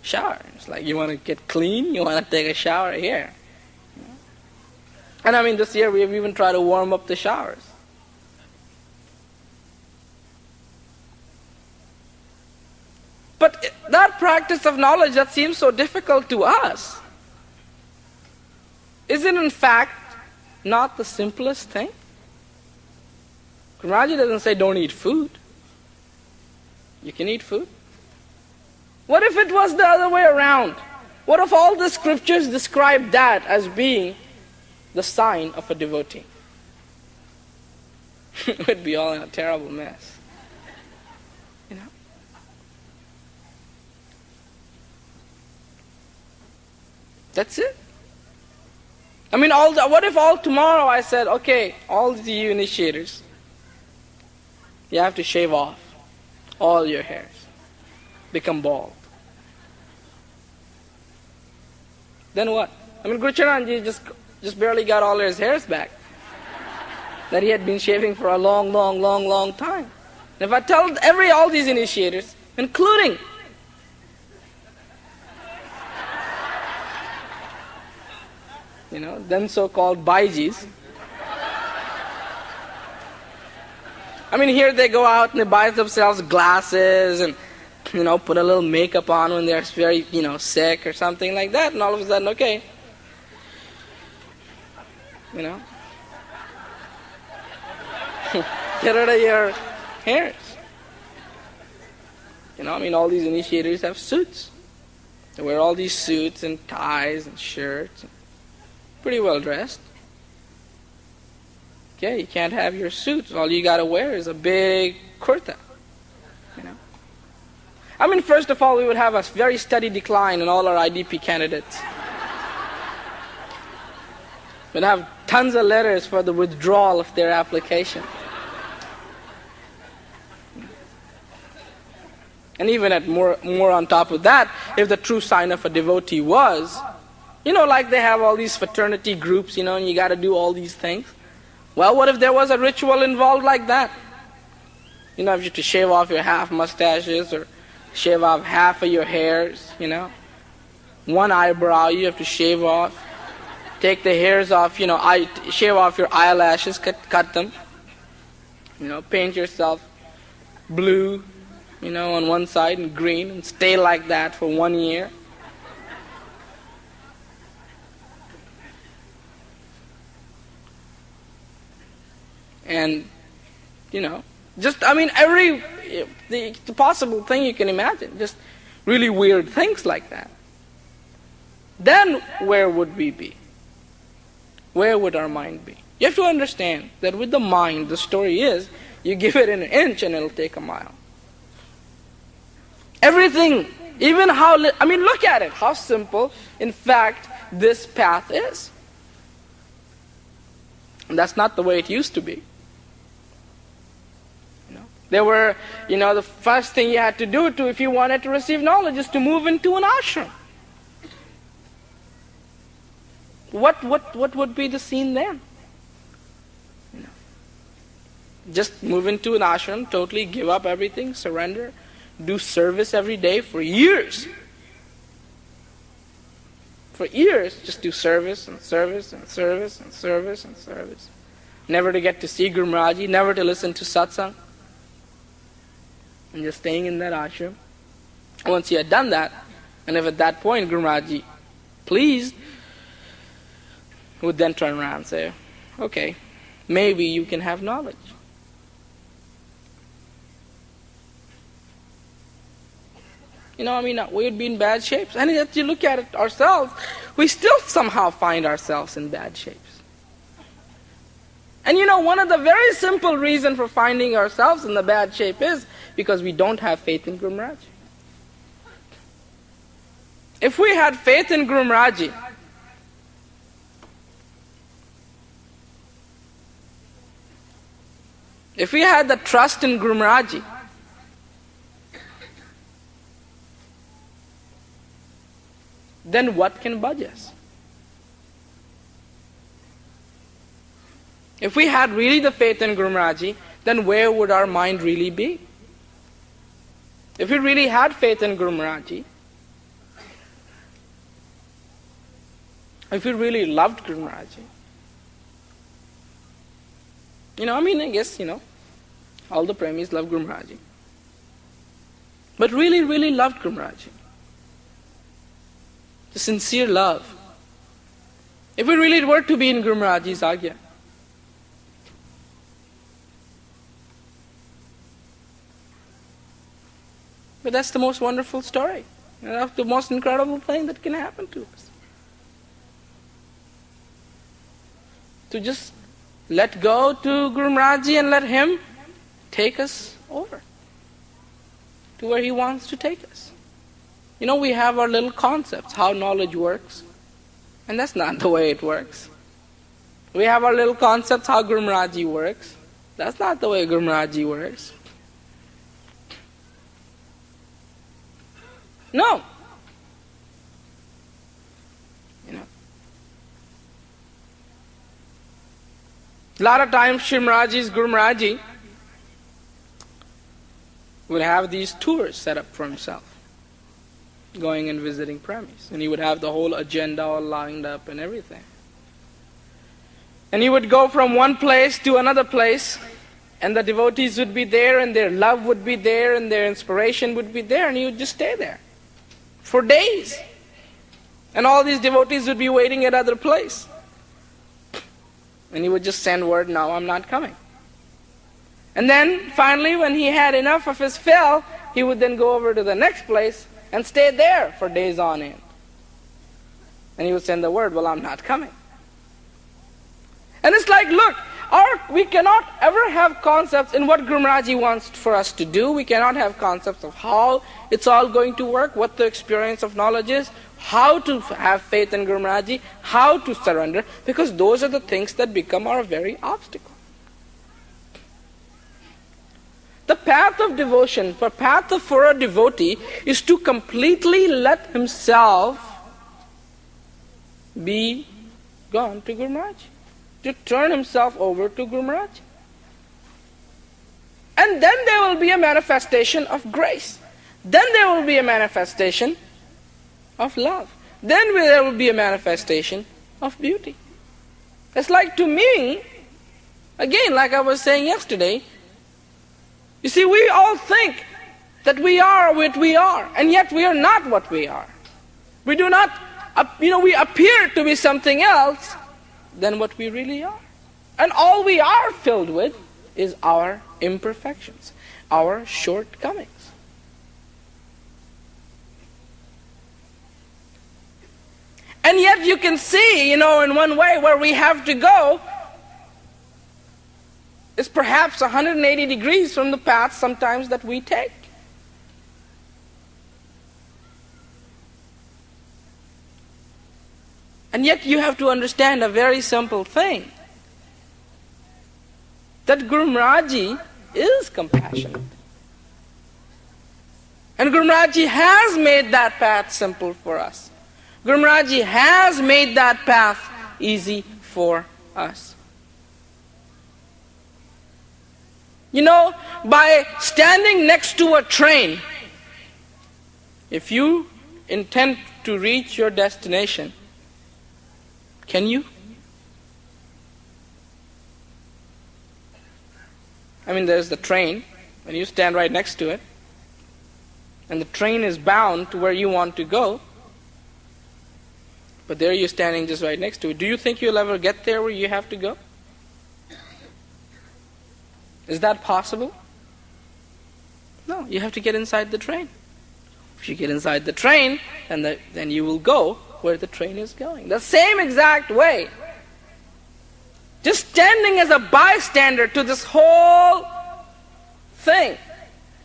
shower. It's like, you want to get clean, you want to take a shower here. And I mean, this year we have even tried to warm up the showers. But that practice of knowledge that seems so difficult to us, is it in fact not the simplest thing? Guru Maharaj doesn't say don't eat food. You can eat food. What if it was the other way around? What if all the scriptures describe that as being the sign of a devotee? It would be all in a terrible mess. That's it. I mean, what if tomorrow I said, okay, all the you initiators, you have to shave off all your hairs, become bald. Then what? I mean, Guru Charanji just barely got all his hairs back that he had been shaving for a long time. And if I tell all these initiators, including then so-called Baijis. I mean, here they go out and they buy themselves glasses and, put a little makeup on when they're very, sick or something like that, and all of a sudden, okay. Get rid of your hairs. All these initiators have suits. They wear all these suits and ties and shirts. Pretty well dressed. Okay, you can't have your suits. All you gotta wear is a big kurta. First of all, we would have a very steady decline in all our IDP candidates. We'd have tons of letters for the withdrawal of their application. And even at more on top of that, if the true sign of a devotee was, like they have all these fraternity groups, and you got to do all these things. Well, what if there was a ritual involved like that? If you have to shave off your half mustaches or shave off half of your hairs, one eyebrow you have to shave off. Take the hairs off, shave off your eyelashes, cut them. Paint yourself blue, on one side and green, and stay like that for 1 year. And, every the possible thing you can imagine, just really weird things like that. Then where would we be? Where would our mind be? You have to understand that with the mind, the story is, you give it an inch and it'll take a mile. Everything, even look at it, how simple, in fact, this path is. And that's not the way it used to be. There were, the first thing you had to do if you wanted to receive knowledge is to move into an ashram. What would be the scene then? Just move into an ashram, totally give up everything, surrender, do service every day for years. For years, just do service and service and service and service and service. Never to get to see Guru Maharaji, never to listen to satsang. And just staying in that ashram. Once you had done that, and if at that point Guru Maharaji pleased, would then turn around and say, okay, maybe you can have knowledge. We would be in bad shapes. And if you look at it ourselves, we still somehow find ourselves in bad shapes. And one of the very simple reasons for finding ourselves in the bad shape is because we don't have faith in Guru Maharaji. If we had faith in Guru Maharaji, if we had the trust in Guru Maharaji, then what can budge us? If we had really the faith in Guru Maharaji, then where would our mind really be? If we really had faith in Guru Maharaji, if we really loved Guru Maharaji, I guess, all the premis love Guru Maharaji. But really, really loved Guru Maharaji. The sincere love. If we really were to be in Guru Maharaji's Agya, but that's the most wonderful story. That's the most incredible thing that can happen to us. To just let go to Guru Maharaji and let him take us over to where he wants to take us. We have our little concepts, how knowledge works. And that's not the way it works. We have our little concepts, how Guru Maharaji works. That's not the way Guru Maharaji works. No. A lot of times Shri Maharaji's Guru Maharaji would have these tours set up for himself, going and visiting premies. And he would have the whole agenda all lined up and everything. And he would go from one place to another place, and the devotees would be there, and their love would be there, and their inspiration would be there, and he would just stay there for days. And all these devotees would be waiting at other place. And he would just send word, "No, I'm not coming." And then finally, when he had enough of his fill, he would then go over to the next place and stay there for days on end. And he would send the word, well, I'm not coming. And it's like, look, we cannot ever have concepts in what Guru Maharaj wants for us to do. We cannot have concepts of how it's all going to work, what the experience of knowledge is, how to have faith in Guru Maharaj, how to surrender, because those are the things that become our very obstacle. The path of devotion, the path for a devotee is to completely let himself be gone to Guru Maharaj, to turn himself over to Guru Maharaj. And then there will be a manifestation of grace. Then there will be a manifestation of love. Then there will be a manifestation of beauty. It's like, to me, again, like I was saying yesterday, you see, we all think that we are what we are, and yet we are not what we are. We do not, we appear to be something else than what we really are. And all we are filled with is our imperfections, our shortcomings. And yet you can see, in one way where we have to go is perhaps 180 degrees from the path sometimes that we take. And yet you have to understand a very simple thing, that Guru Maharaj is compassionate. And Guru Maharaj has made that path simple for us. Guru Maharaj has made that path easy for us. By standing next to a train, if you intend to reach your destination, can you? There's the train, and you stand right next to it, and the train is bound to where you want to go, but there you're standing just right next to it. Do you think you'll ever get there where you have to go? Is that possible? No, you have to get inside the train. If you get inside the train, then you will go where the train is going. The same exact way. Just standing as a bystander to this whole thing,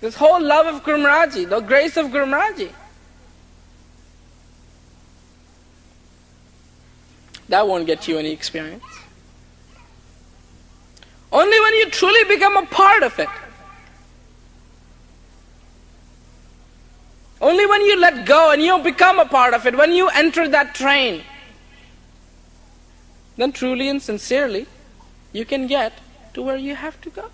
this whole love of Guru Maharaj, the grace of Guru Maharaj, that won't get you any experience. Only when you truly become a part of it. Only when you let go and you become a part of it, when you enter that train, then truly and sincerely you can get to where you have to go.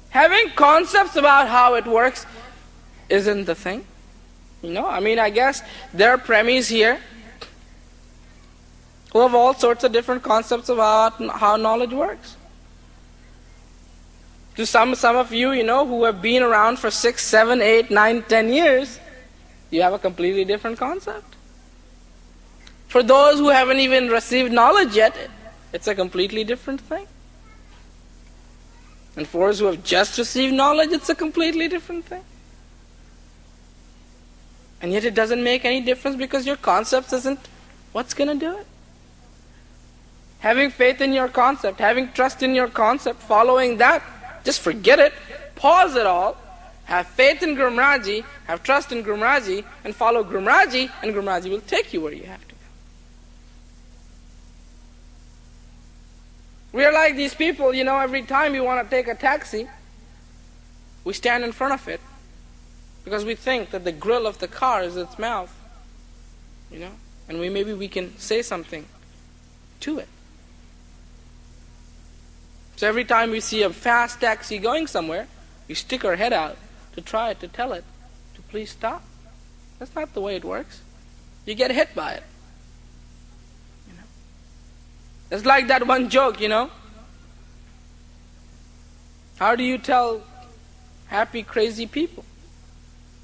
Having concepts about how it works isn't the thing. I guess there are premies here who have all sorts of different concepts about how knowledge works. To some of you, who have been around for 6, 7, 8, 9, 10 years, you have a completely different concept. For those who haven't even received knowledge yet, it's a completely different thing. And for those who have just received knowledge, it's a completely different thing. And yet it doesn't make any difference, because your concepts isn't what's going to do it. Having faith in your concept, having trust in your concept, following that, just forget it, pause it all, have faith in Guru Maharaj, have trust in Guru Maharaj, and follow Guru Maharaj, and Guru Maharaj will take you where you have to go. We are like these people, every time we want to take a taxi, we stand in front of it, because we think that the grill of the car is its mouth, and maybe we can say something to it. So every time we see a fast taxi going somewhere, we stick our head out to try to tell it to please stop. That's not the way it works. You get hit by it. It's like that one joke, How do you tell happy, crazy people?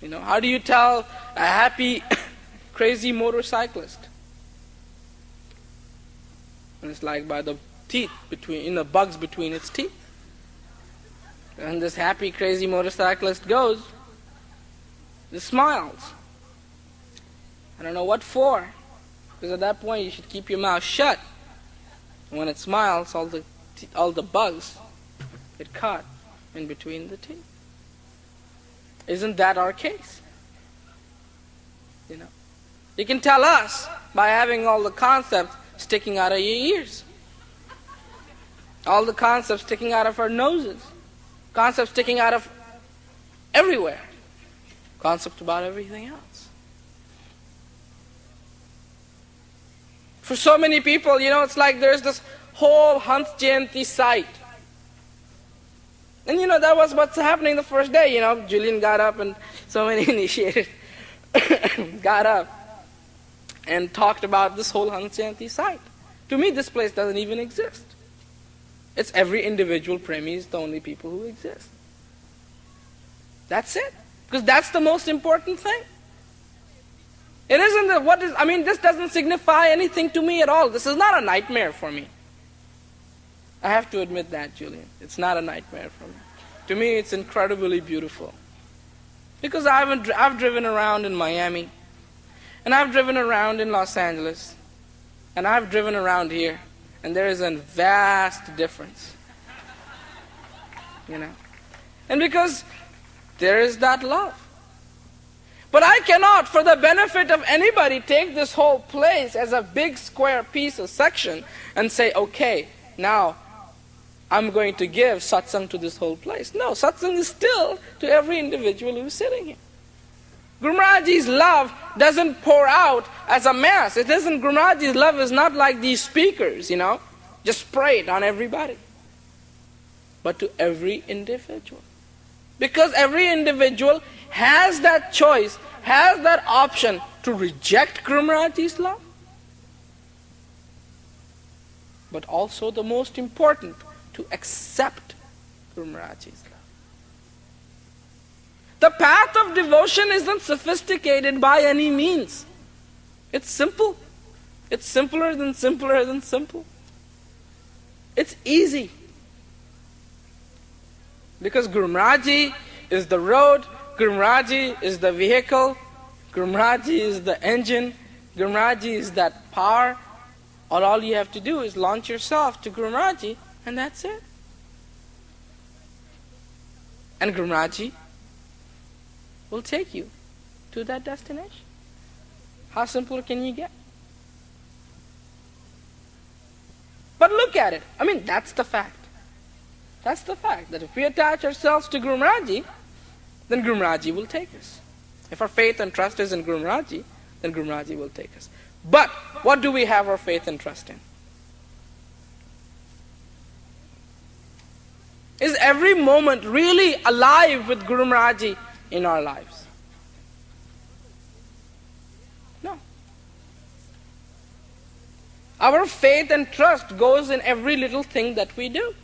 How do you tell a happy, crazy motorcyclist? And it's like by the teeth bugs between its teeth. And this happy, crazy motorcyclist goes, just smiles. I don't know what for, because at that point you should keep your mouth shut. And when it smiles, all the bugs get caught in between the teeth. Isn't that our case? You know, you can tell us by having all the concepts sticking out of your ears, all the concepts sticking out of our noses, concepts sticking out of everywhere, concepts about everything else. For so many people, it's like there's this whole Hans Jayanthi site. And that was what's happening the first day. Julian got up and so many initiated got up and talked about this whole Hans Jayanthi site. To me, this place doesn't even exist. It's every individual premi is the only people who exist. That's it. Because that's the most important thing. It isn't this doesn't signify anything to me at all. This is not a nightmare for me. I have to admit that, Julian. It's not a nightmare for me. To me, it's incredibly beautiful. Because I've driven around in Miami, and I've driven around in Los Angeles, and I've driven around here, and there is a vast difference. And because there is that love. But I cannot, for the benefit of anybody, take this whole place as a big square piece of section and say, okay, now I'm going to give satsang to this whole place. No, satsang is still to every individual who's sitting here. Guru Maharaj's love doesn't pour out as a mass. Guru Maharaj's love is not like these speakers, just sprayed on everybody. But to every individual. Because every individual has that choice, has that option to reject Guru Maharaj's love. But also the most important, to accept Guru Maharaj's love. The path of devotion isn't sophisticated by any means. It's simple. It's simpler than simple. It's easy. Because Guru Maharaj is the road, Guru Maharaj is the vehicle, Guru Maharaj is the engine, Guru Maharaj is that power. All you have to do is launch yourself to Guru Maharaj, and that's it. And Guru Maharaj will take you to that destination. How simple can you get? But look at it. That's the fact. That's the fact, that if we attach ourselves to Guru Maharaj, then Guru Maharaj will take us. If our faith and trust is in Guru Maharaj, then Guru Maharaj will take us. But what do we have our faith and trust in? Is every moment really alive with Guru Maharaj in our lives? No. Our faith and trust goes in every little thing that we do.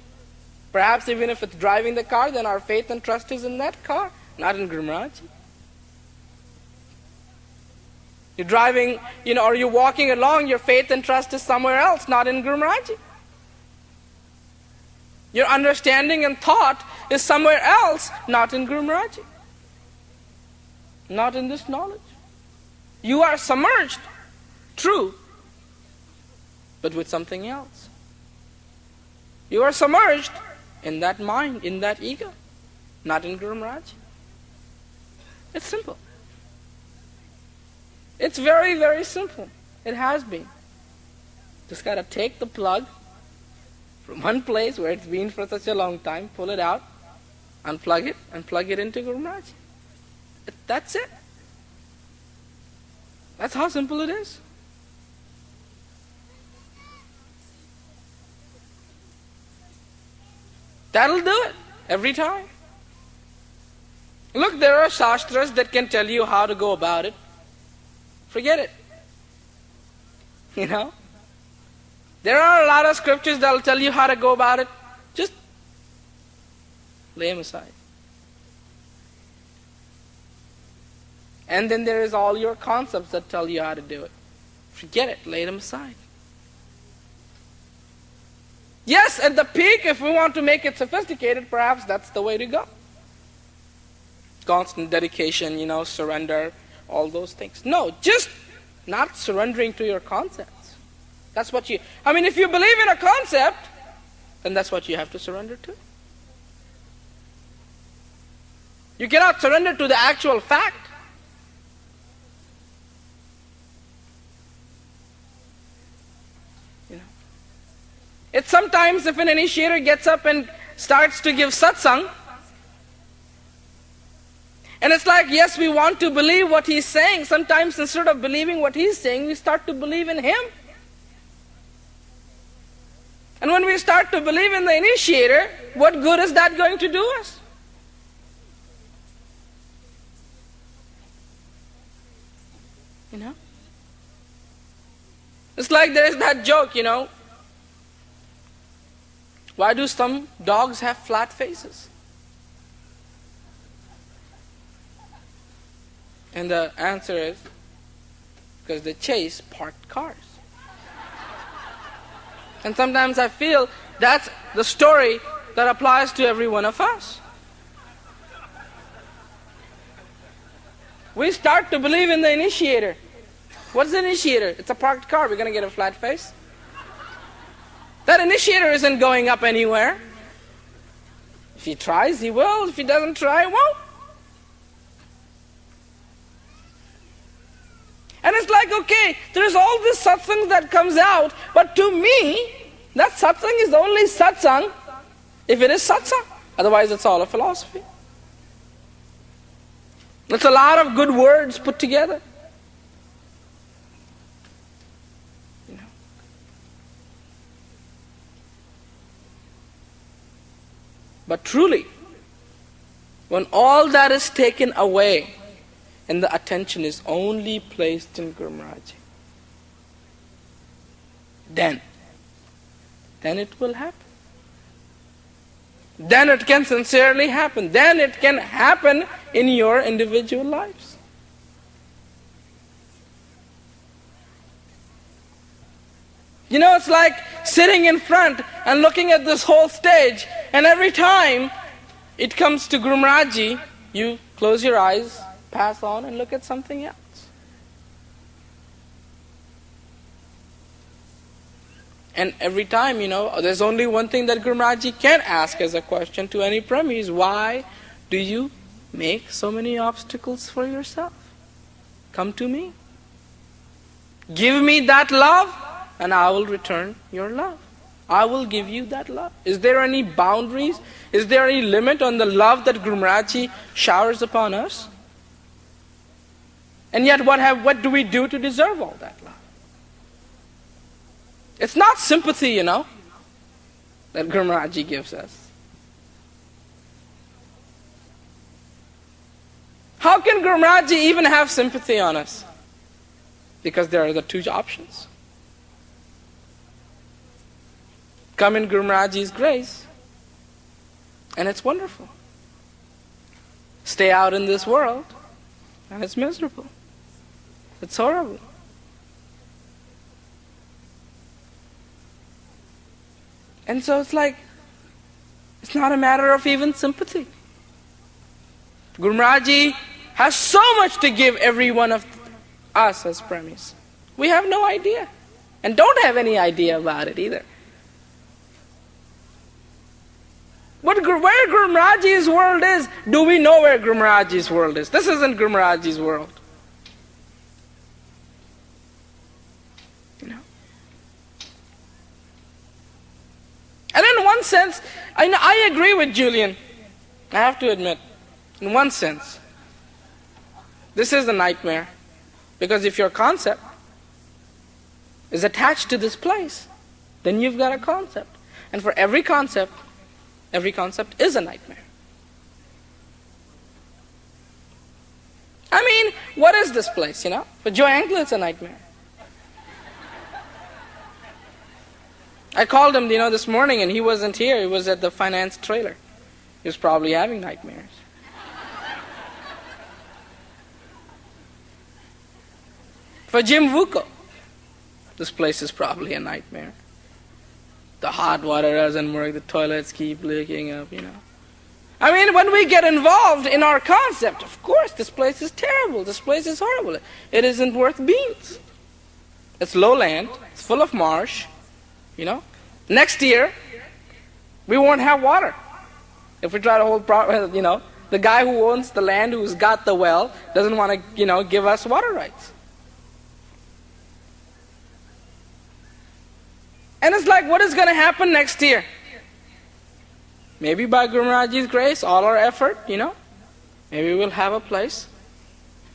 Perhaps even if it's driving the car, then our faith and trust is in that car, not in Guru Maharaj. You're driving, or you're walking along, your faith and trust is somewhere else, not in Guru Maharaj. Your understanding and thought is somewhere else, not in Guru Maharaj. Not in this knowledge. You are submerged, true, but with something else. You are submerged in that mind, in that ego, not in Guru Maharaj. It's simple. It's very, very simple. It has been. Just got to take the plug from one place where it's been for such a long time, pull it out, unplug it, and plug it into Guru Maharaj. That's it. That's how simple it is. That'll do it every time. Look, there are shastras that can tell you how to go about it. Forget it. There are a lot of scriptures that will tell you how to go about it. Just lay them aside. And then there is all your concepts that tell you how to do it. Forget it. Lay them aside. Yes, at the peak, if we want to make it sophisticated, perhaps that's the way to go. Constant dedication, surrender, all those things. No, just not surrendering to your concepts. That's what if you believe in a concept, then that's what you have to surrender to. You cannot surrender to the actual fact. It's sometimes if an initiator gets up and starts to give satsang, and it's like, yes, we want to believe what he's saying. Sometimes instead of believing what he's saying, we start to believe in him. And when we start to believe in the initiator, what good is that going to do us? It's like there is that joke, Why do some dogs have flat faces? And the answer is, because they chase parked cars. And sometimes I feel that's the story that applies to every one of us. We start to believe in the initiator. What's the initiator? It's a parked car. We're going to get a flat face. That initiator isn't going up anywhere. If he tries, he will. If he doesn't try, he won't. And it's like, okay, there's all this satsang that comes out, but to me, that satsang is only satsang if it is satsang. Otherwise, it's all a philosophy. It's a lot of good words put together. But truly, when all that is taken away and the attention is only placed in Guru Maharaj, then it will happen. Then it can sincerely happen. Then it can happen in your individual lives. It's like sitting in front and looking at this whole stage, and every time it comes to Guru Maharaj, you close your eyes, pass on, and look at something else. And every time, there's only one thing that Guru Maharaj can ask as a question to any Premi is, why do you make so many obstacles for yourself? Come to me. Give me that love, and I will return your love. I will give you that love. Is there any boundaries? Is there any limit on the love that Guru Maharaj showers upon us? And yet what do we do to deserve all that love? It's not sympathy, that Guru Maharaj gives us. How can Guru Maharaj even have sympathy on us? Because there are the two options. Come in Guru Maharaj's grace, and it's wonderful. Stay out in this world, and it's miserable. It's horrible. And so it's like, it's not a matter of even sympathy. Guru Maharaj has so much to give every one of us as Premis. We have no idea, and don't have any idea about it either. But where Guru Maharaj's world is, do we know where Guru Maharaj's world is? This isn't Guru Maharaj's world. And in one sense, I agree with Julian. I have to admit, in one sense, this is a nightmare. Because if your concept is attached to this place, then you've got a concept. And for every concept is a nightmare. What is this place, For Jayanthi, it's a nightmare. I called him, this morning, and he wasn't here. He was at the finance trailer. He was probably having nightmares. For Jim Vuko, this place is probably a nightmare. The hot water doesn't work, the toilets keep leaking up, I mean, when we get involved in our concept, of course, this place is terrible, this place is horrible. It isn't worth beans. It's lowland, it's full of marsh, Next year, we won't have water. If we try to hold, the guy who owns the land, who's got the well, doesn't want to, give us water rights. And it's like, what is going to happen next year? Maybe by Guru Maharajji's grace, all our effort, maybe we'll have a place.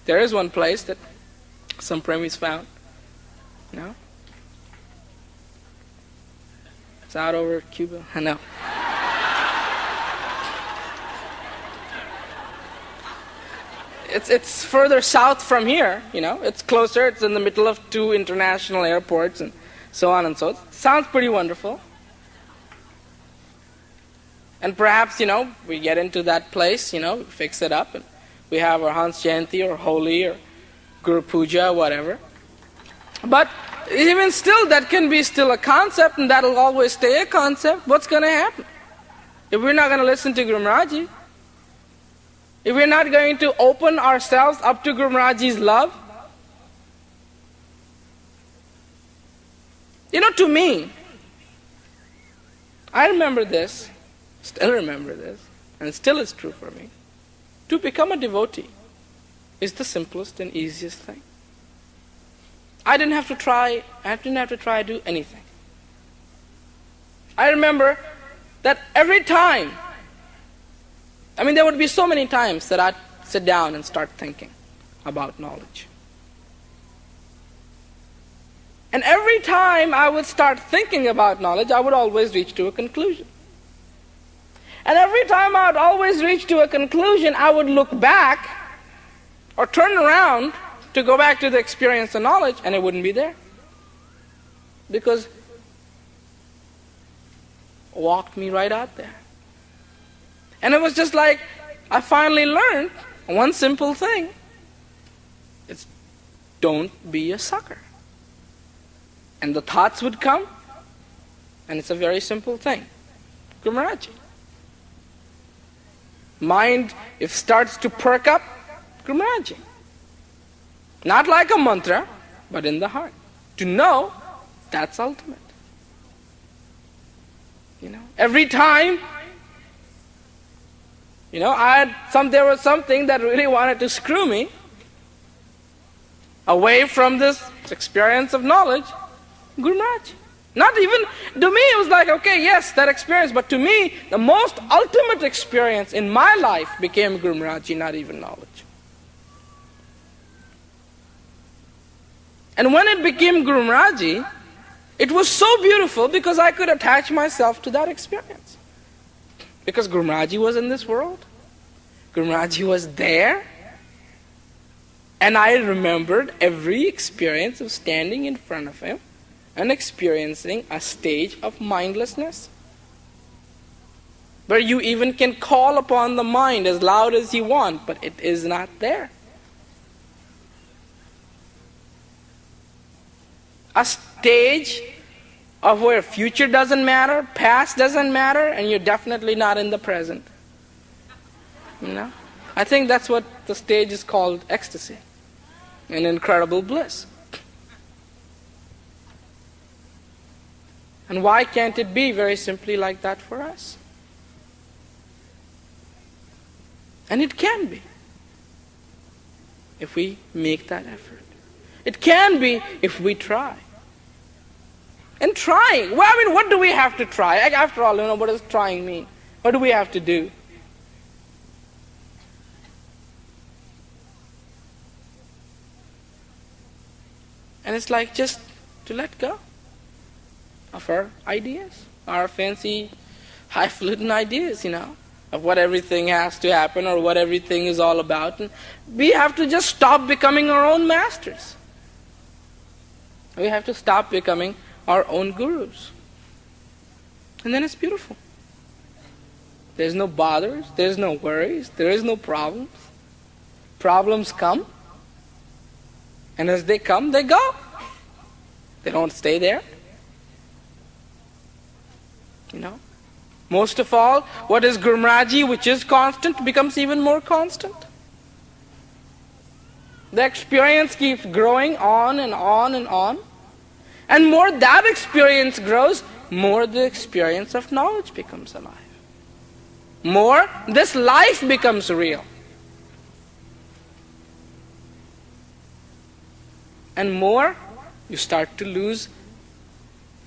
There is one place that some premis found, It's out over Cuba. I know. It's further south from here, It's closer. It's in the middle of 2 international airports and so on and so forth. Sounds pretty wonderful. And perhaps, we get into that place, fix it up, and we have our Hans Jayanthi or Holi or Guru Puja, whatever. But even still, that can be still a concept, and that'll always stay a concept. What's going to happen? If we're not going to listen to Guru Maharajji, if we're not going to open ourselves up to Guru Maharajji's love, to me, I remember this, still remember this, and it still is true for me. To become a devotee is the simplest and easiest thing. I didn't have to try to do anything. I remember that every time, there would be so many times that I'd sit down and start thinking about knowledge. And every time I would start thinking about knowledge, I would always reach to a conclusion. And every time I would always reach to a conclusion, I would look back or turn around to go back to the experience of knowledge, and it wouldn't be there. Because it walked me right out there. And it was just like I finally learned one simple thing. It's don't be a sucker. And the thoughts would come, and it's a very simple thing. Guru Maharajji. Mind, if starts to perk up, Guru Maharajji. Not like a mantra, but in the heart. To know, that's ultimate. Every time, there was something that really wanted to screw me away from this experience of knowledge, Guru Maharajji. Not even, to me it was like, okay, yes, that experience, but to me, the most ultimate experience in my life became Guru Maharajji, not even knowledge. And when it became Guru Maharajji, it was so beautiful because I could attach myself to that experience. Because Guru Maharajji was in this world. Guru Maharajji was there. And I remembered every experience of standing in front of him and experiencing a stage of mindlessness, where you even can call upon the mind as loud as you want, but it is not there. A stage of where future doesn't matter, past doesn't matter, and you're definitely not in the present. I think that's what the stage is called, ecstasy, an incredible bliss. And why can't it be very simply like that for us? And it can be, if we make that effort. It can be if we try. And trying, what do we have to try? After all, what does trying mean? What do we have to do? And it's like just to let go of our ideas, our fancy, highfalutin ideas, of what everything has to happen or what everything is all about. And we have to just stop becoming our own masters. We have to stop becoming our own gurus. And then it's beautiful. There's no bothers, there's no worries, there is no problems. Problems come, and as they come, they go. They don't stay there. You know? Most of all, what is Gurumraji, which is constant, becomes even more constant. The experience keeps growing on and on and on. And more that experience grows, more the experience of knowledge becomes alive. More this life becomes real. And more you start to lose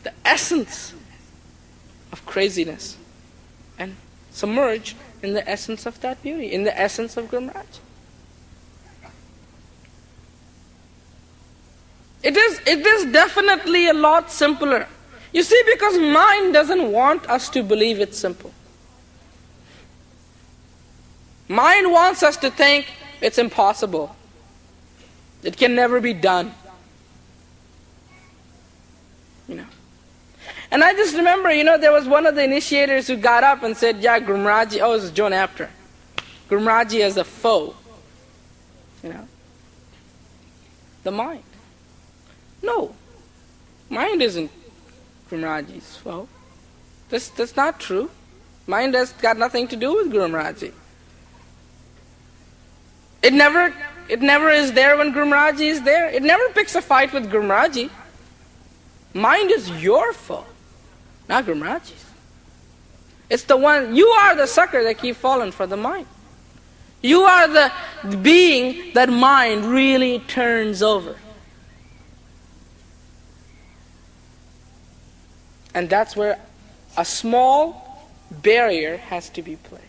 the essence of craziness and submerge in the essence of that beauty, in the essence of Gurumraji. It is definitely a lot simpler. You see, because mind doesn't want us to believe it's simple. Mind wants us to think it's impossible. It can never be done. You know. And I just remember, there was one of the initiators who got up and said, yeah, Gurumraji, it was John Apter. Gurumraji as a foe. The mind. No. Mind isn't Gurumraji's foe. That's not true. Mind has got nothing to do with Gurumraji. It never is there when Gurumraji is there. It never picks a fight with Gurumraji. Mind is your foe, not Gurumraji's. It's the one, you are the sucker that keeps falling for the mind. You are the being that mind really turns over. And that's where a small barrier has to be placed.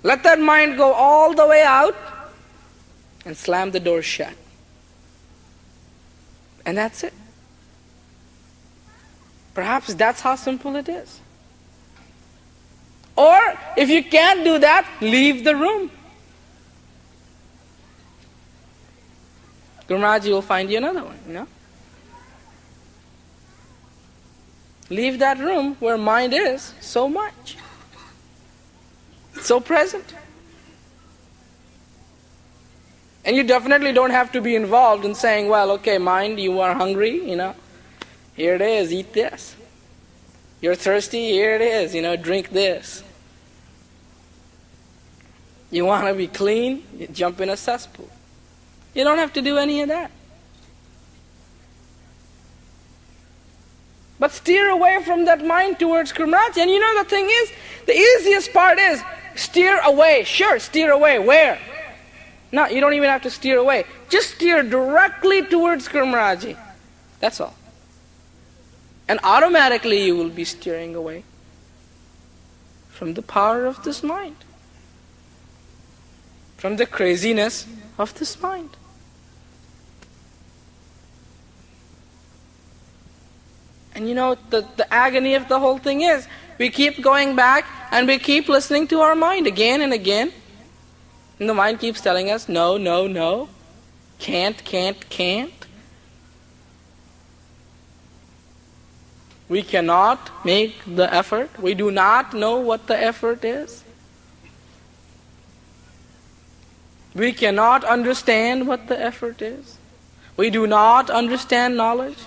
Let that mind go all the way out and slam the door shut. And that's it. Perhaps that's how simple it is. Or, if you can't do that, leave the room. Gurumraji will find you another one, Leave that room where mind is so much. So present. And you definitely don't have to be involved in saying, well, okay, mind, you are hungry, here it is, eat this. You're thirsty, here it is, drink this. You want to be clean, you jump in a cesspool. You don't have to do any of that. But steer away from that mind towards Gurumraji. And the thing is, the easiest part is, steer away. Sure, steer away. Where? No, you don't even have to steer away. Just steer directly towards Gurumraji. That's all. And automatically you will be steering away from the power of this mind. From the craziness of this mind. And the agony of the whole thing is, we keep going back and we keep listening to our mind again and again. And the mind keeps telling us, no, no, no. Can't, can't, can't. We cannot make the effort. We do not know what the effort is. We cannot understand what the effort is. We do not understand knowledge.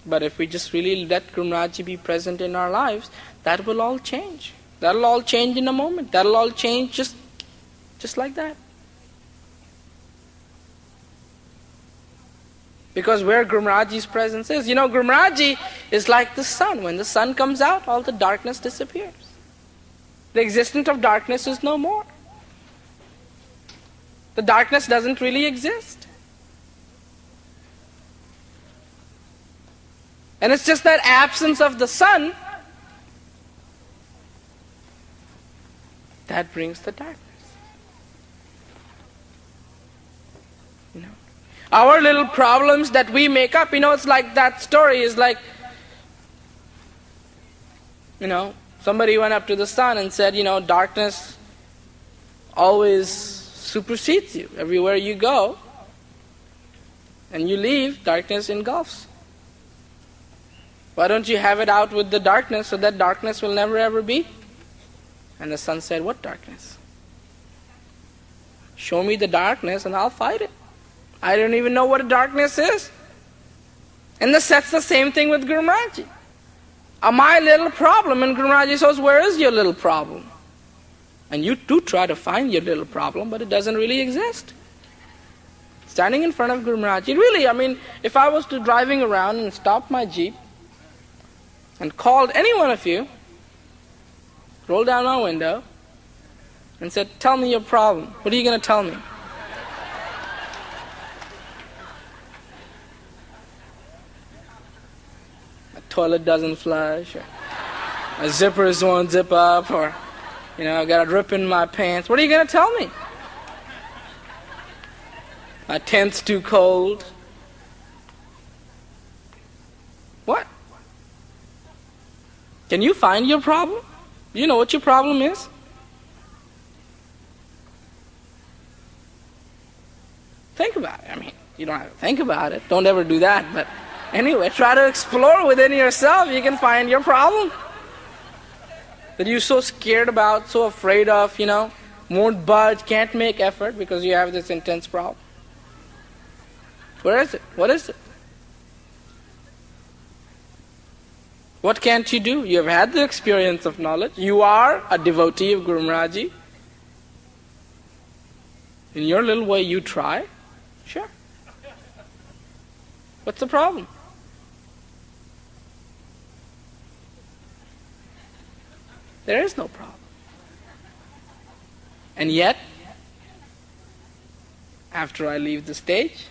But if we just really let Gurumraji be present in our lives, that will all change. That will all change in a moment. That will all change just like that. Because where Gurumraji's presence is, Gurumraji is like the sun. When the sun comes out, all the darkness disappears. The existence of darkness is no more. The darkness doesn't really exist. And it's just that absence of the sun that brings the darkness. Our little problems that we make up, it's like that story is like, somebody went up to the sun and said, darkness always supersedes you. Everywhere you go and you leave, darkness engulfs. Why don't you have it out with the darkness so that darkness will never ever be? And the sun said, what darkness? Show me the darkness and I'll fight it. I don't even know what a darkness is. And that's the same thing with Guru Maharaj. My little problem, and Guru Maharaj says, where is your little problem? And you too try to find your little problem, but it doesn't really exist. Standing in front of Guru Maharaj, if I was to driving around and stopped my Jeep and called any one of you, rolled down my window and said, tell me your problem. What are you going to tell me? My toilet doesn't flush, or my zippers won't zip up, or I got a rip in my pants. What are you going to tell me? My tent's too cold. What? Can you find your problem? Do you know what your problem is? Think about it. You don't have to think about it. Don't ever do that. But anyway, try to explore within yourself. You can find your problem that you're so scared about, so afraid of, won't budge, can't make effort because you have this intense problem. Where is it? What is it? What can't you do? You have had the experience of knowledge. You are a devotee of Guru Maharaj. In your little way you try. Sure. What's the problem? There is no problem. And yet, after I leave the stage,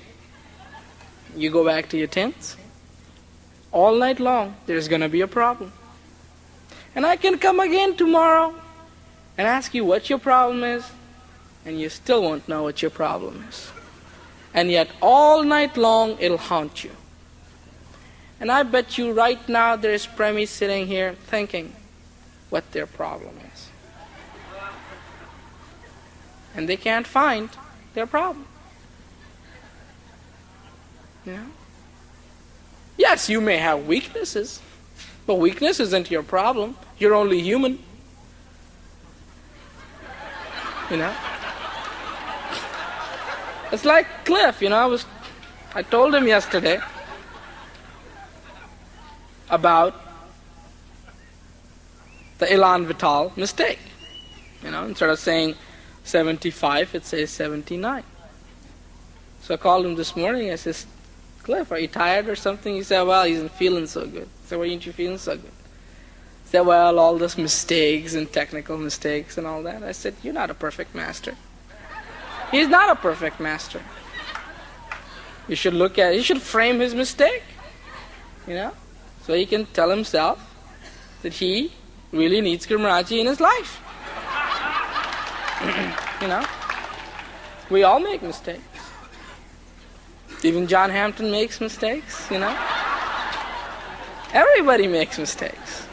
you go back to your tents. All night long, there's going to be a problem. And I can come again tomorrow and ask you what your problem is, and you still won't know what your problem is. And yet, all night long, it'll haunt you. And I bet you right now there's premies sitting here thinking what their problem is. And they can't find their problem. Yes, you may have weaknesses, but weakness isn't your problem. You're only human. It's like Cliff, I told him yesterday about the Elan Vital mistake. Instead of saying 75, it says 79. So I called him this morning. I said, Cliff, are you tired or something? He said, well, he isn't feeling so good. I said, why aren't you feeling so good? He said, well, all those mistakes and technical mistakes and all that. I said, you're not a perfect master. He's not a perfect master. You should frame his mistake, so he can tell himself that he really needs Guru Maharaj in his life. We all make mistakes. Even John Hampton makes mistakes, Everybody makes mistakes.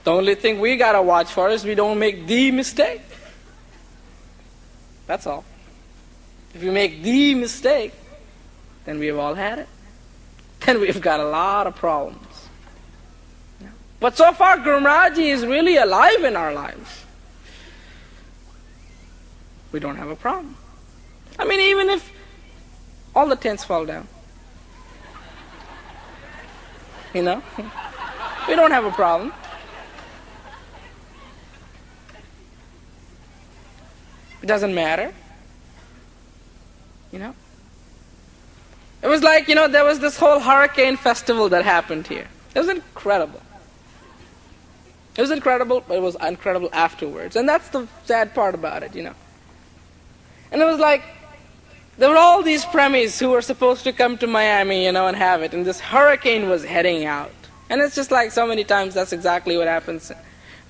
The only thing we gotta watch for is we don't make the mistake. That's all. If you make the mistake, then we've all had it. Then we've got a lot of problems. But so far, Guru Maharaj is really alive in our lives. We don't have a problem. Even if all the tents fall down, we don't have a problem. It doesn't matter. It was like, there was this whole hurricane festival that happened here. It was incredible. It was incredible, but it was incredible afterwards. And that's the sad part about it, And it was like, there were all these premies who were supposed to come to Miami, and have it. And this hurricane was heading out. And it's just like so many times that's exactly what happens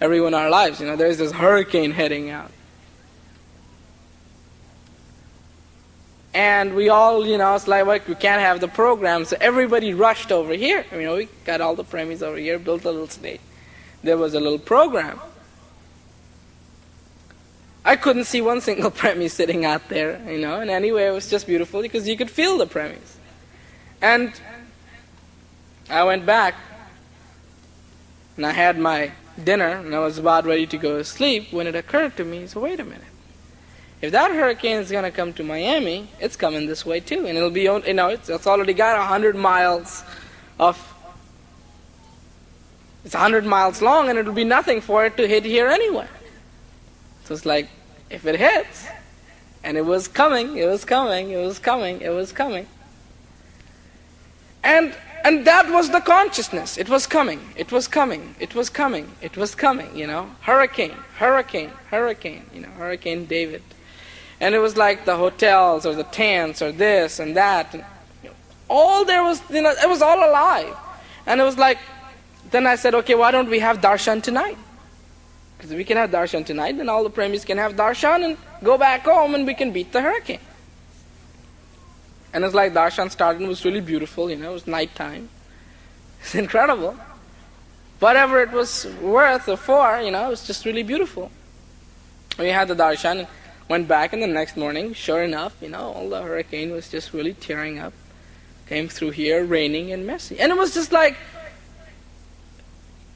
everyone in our lives. There's this hurricane heading out. And we all, it's like we can't have the program, so everybody rushed over here. We got all the premies over here, built a little stage. There was a little program. I couldn't see one single premie sitting out there, and anyway, it was just beautiful because you could feel the premies. And I went back, and I had my dinner, and I was about ready to go to sleep when it occurred to me, so wait a minute. if that hurricane is going to come to Miami, it's coming this way too. And it'll be, it's already got 100 miles it's 100 miles long, and it'll be nothing for it to hit here anyway. So it's like, if it hits, and it was coming. And that was the consciousness. It was coming. Hurricane, Hurricane David. And it was like the hotels or the tents or this and that. And, all there was, it was all alive. And it was like, then I said, okay, why don't we have darshan tonight? Because if we can have darshan tonight, then all the premis can have darshan and go back home and we can beat the hurricane. And it's like darshan started and it was really beautiful, it was nighttime. It's incredible. Whatever it was worth or for, it was just really beautiful. We had the darshan and went back, and the next morning, sure enough, all the hurricane was just really tearing up. Came through here, raining and messy. And it was just like,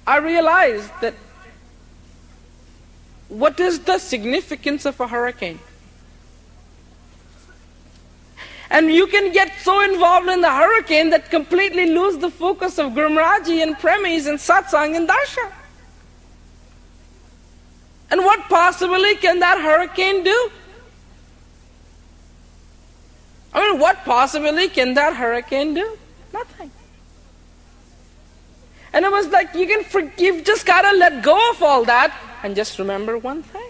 I realized that what is the significance of a hurricane? And you can get so involved in the hurricane that completely lose the focus of Guru Maharaji and premis and satsang and darshan. And what possibly can that hurricane do? What possibly can that hurricane do? Nothing. And it was like, you've just got to let go of all that and just remember one thing.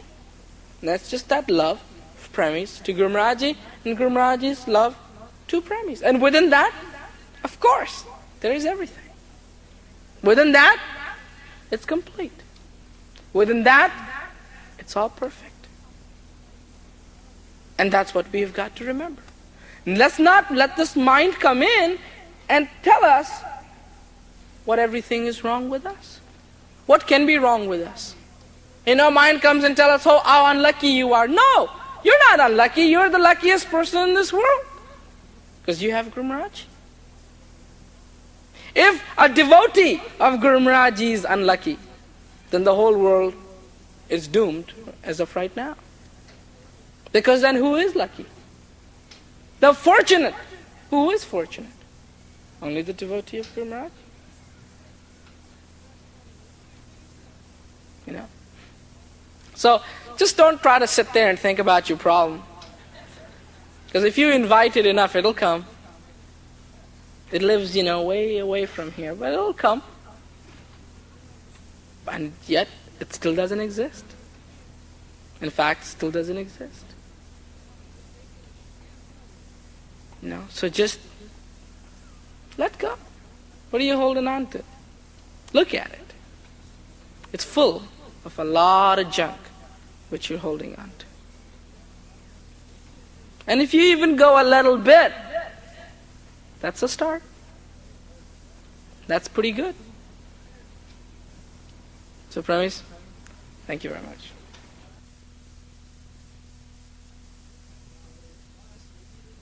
And that's just that love of premis to Guru Maharaji and Guru Maharaji's love to premis. And within that, of course, there is everything. Within that, it's complete. Within that, it's all perfect. And that's what we've got to remember. And let's not let this mind come in and tell us what everything is wrong with us. What can be wrong with us? Mind comes and tells us, oh, how unlucky you are. No, you're not unlucky. You're the luckiest person in this world. Because you have Guru Maharaj. If a devotee of Guru Maharaj is unlucky, then the whole world is doomed as of right now. Because then who is lucky? The fortunate. Who is fortunate? Only the devotee of Guru Maharaj. So just don't try to sit there and think about your problem. Because if you invite it enough, it'll come. It lives, way away from here, but it'll come. And yet, it still doesn't exist. In fact, it still doesn't exist. So just let go. What are you holding on to? Look at it. It's full of a lot of junk which you're holding on to. And if you even go a little bit, that's a start. That's pretty good. So, premis, thank you very much.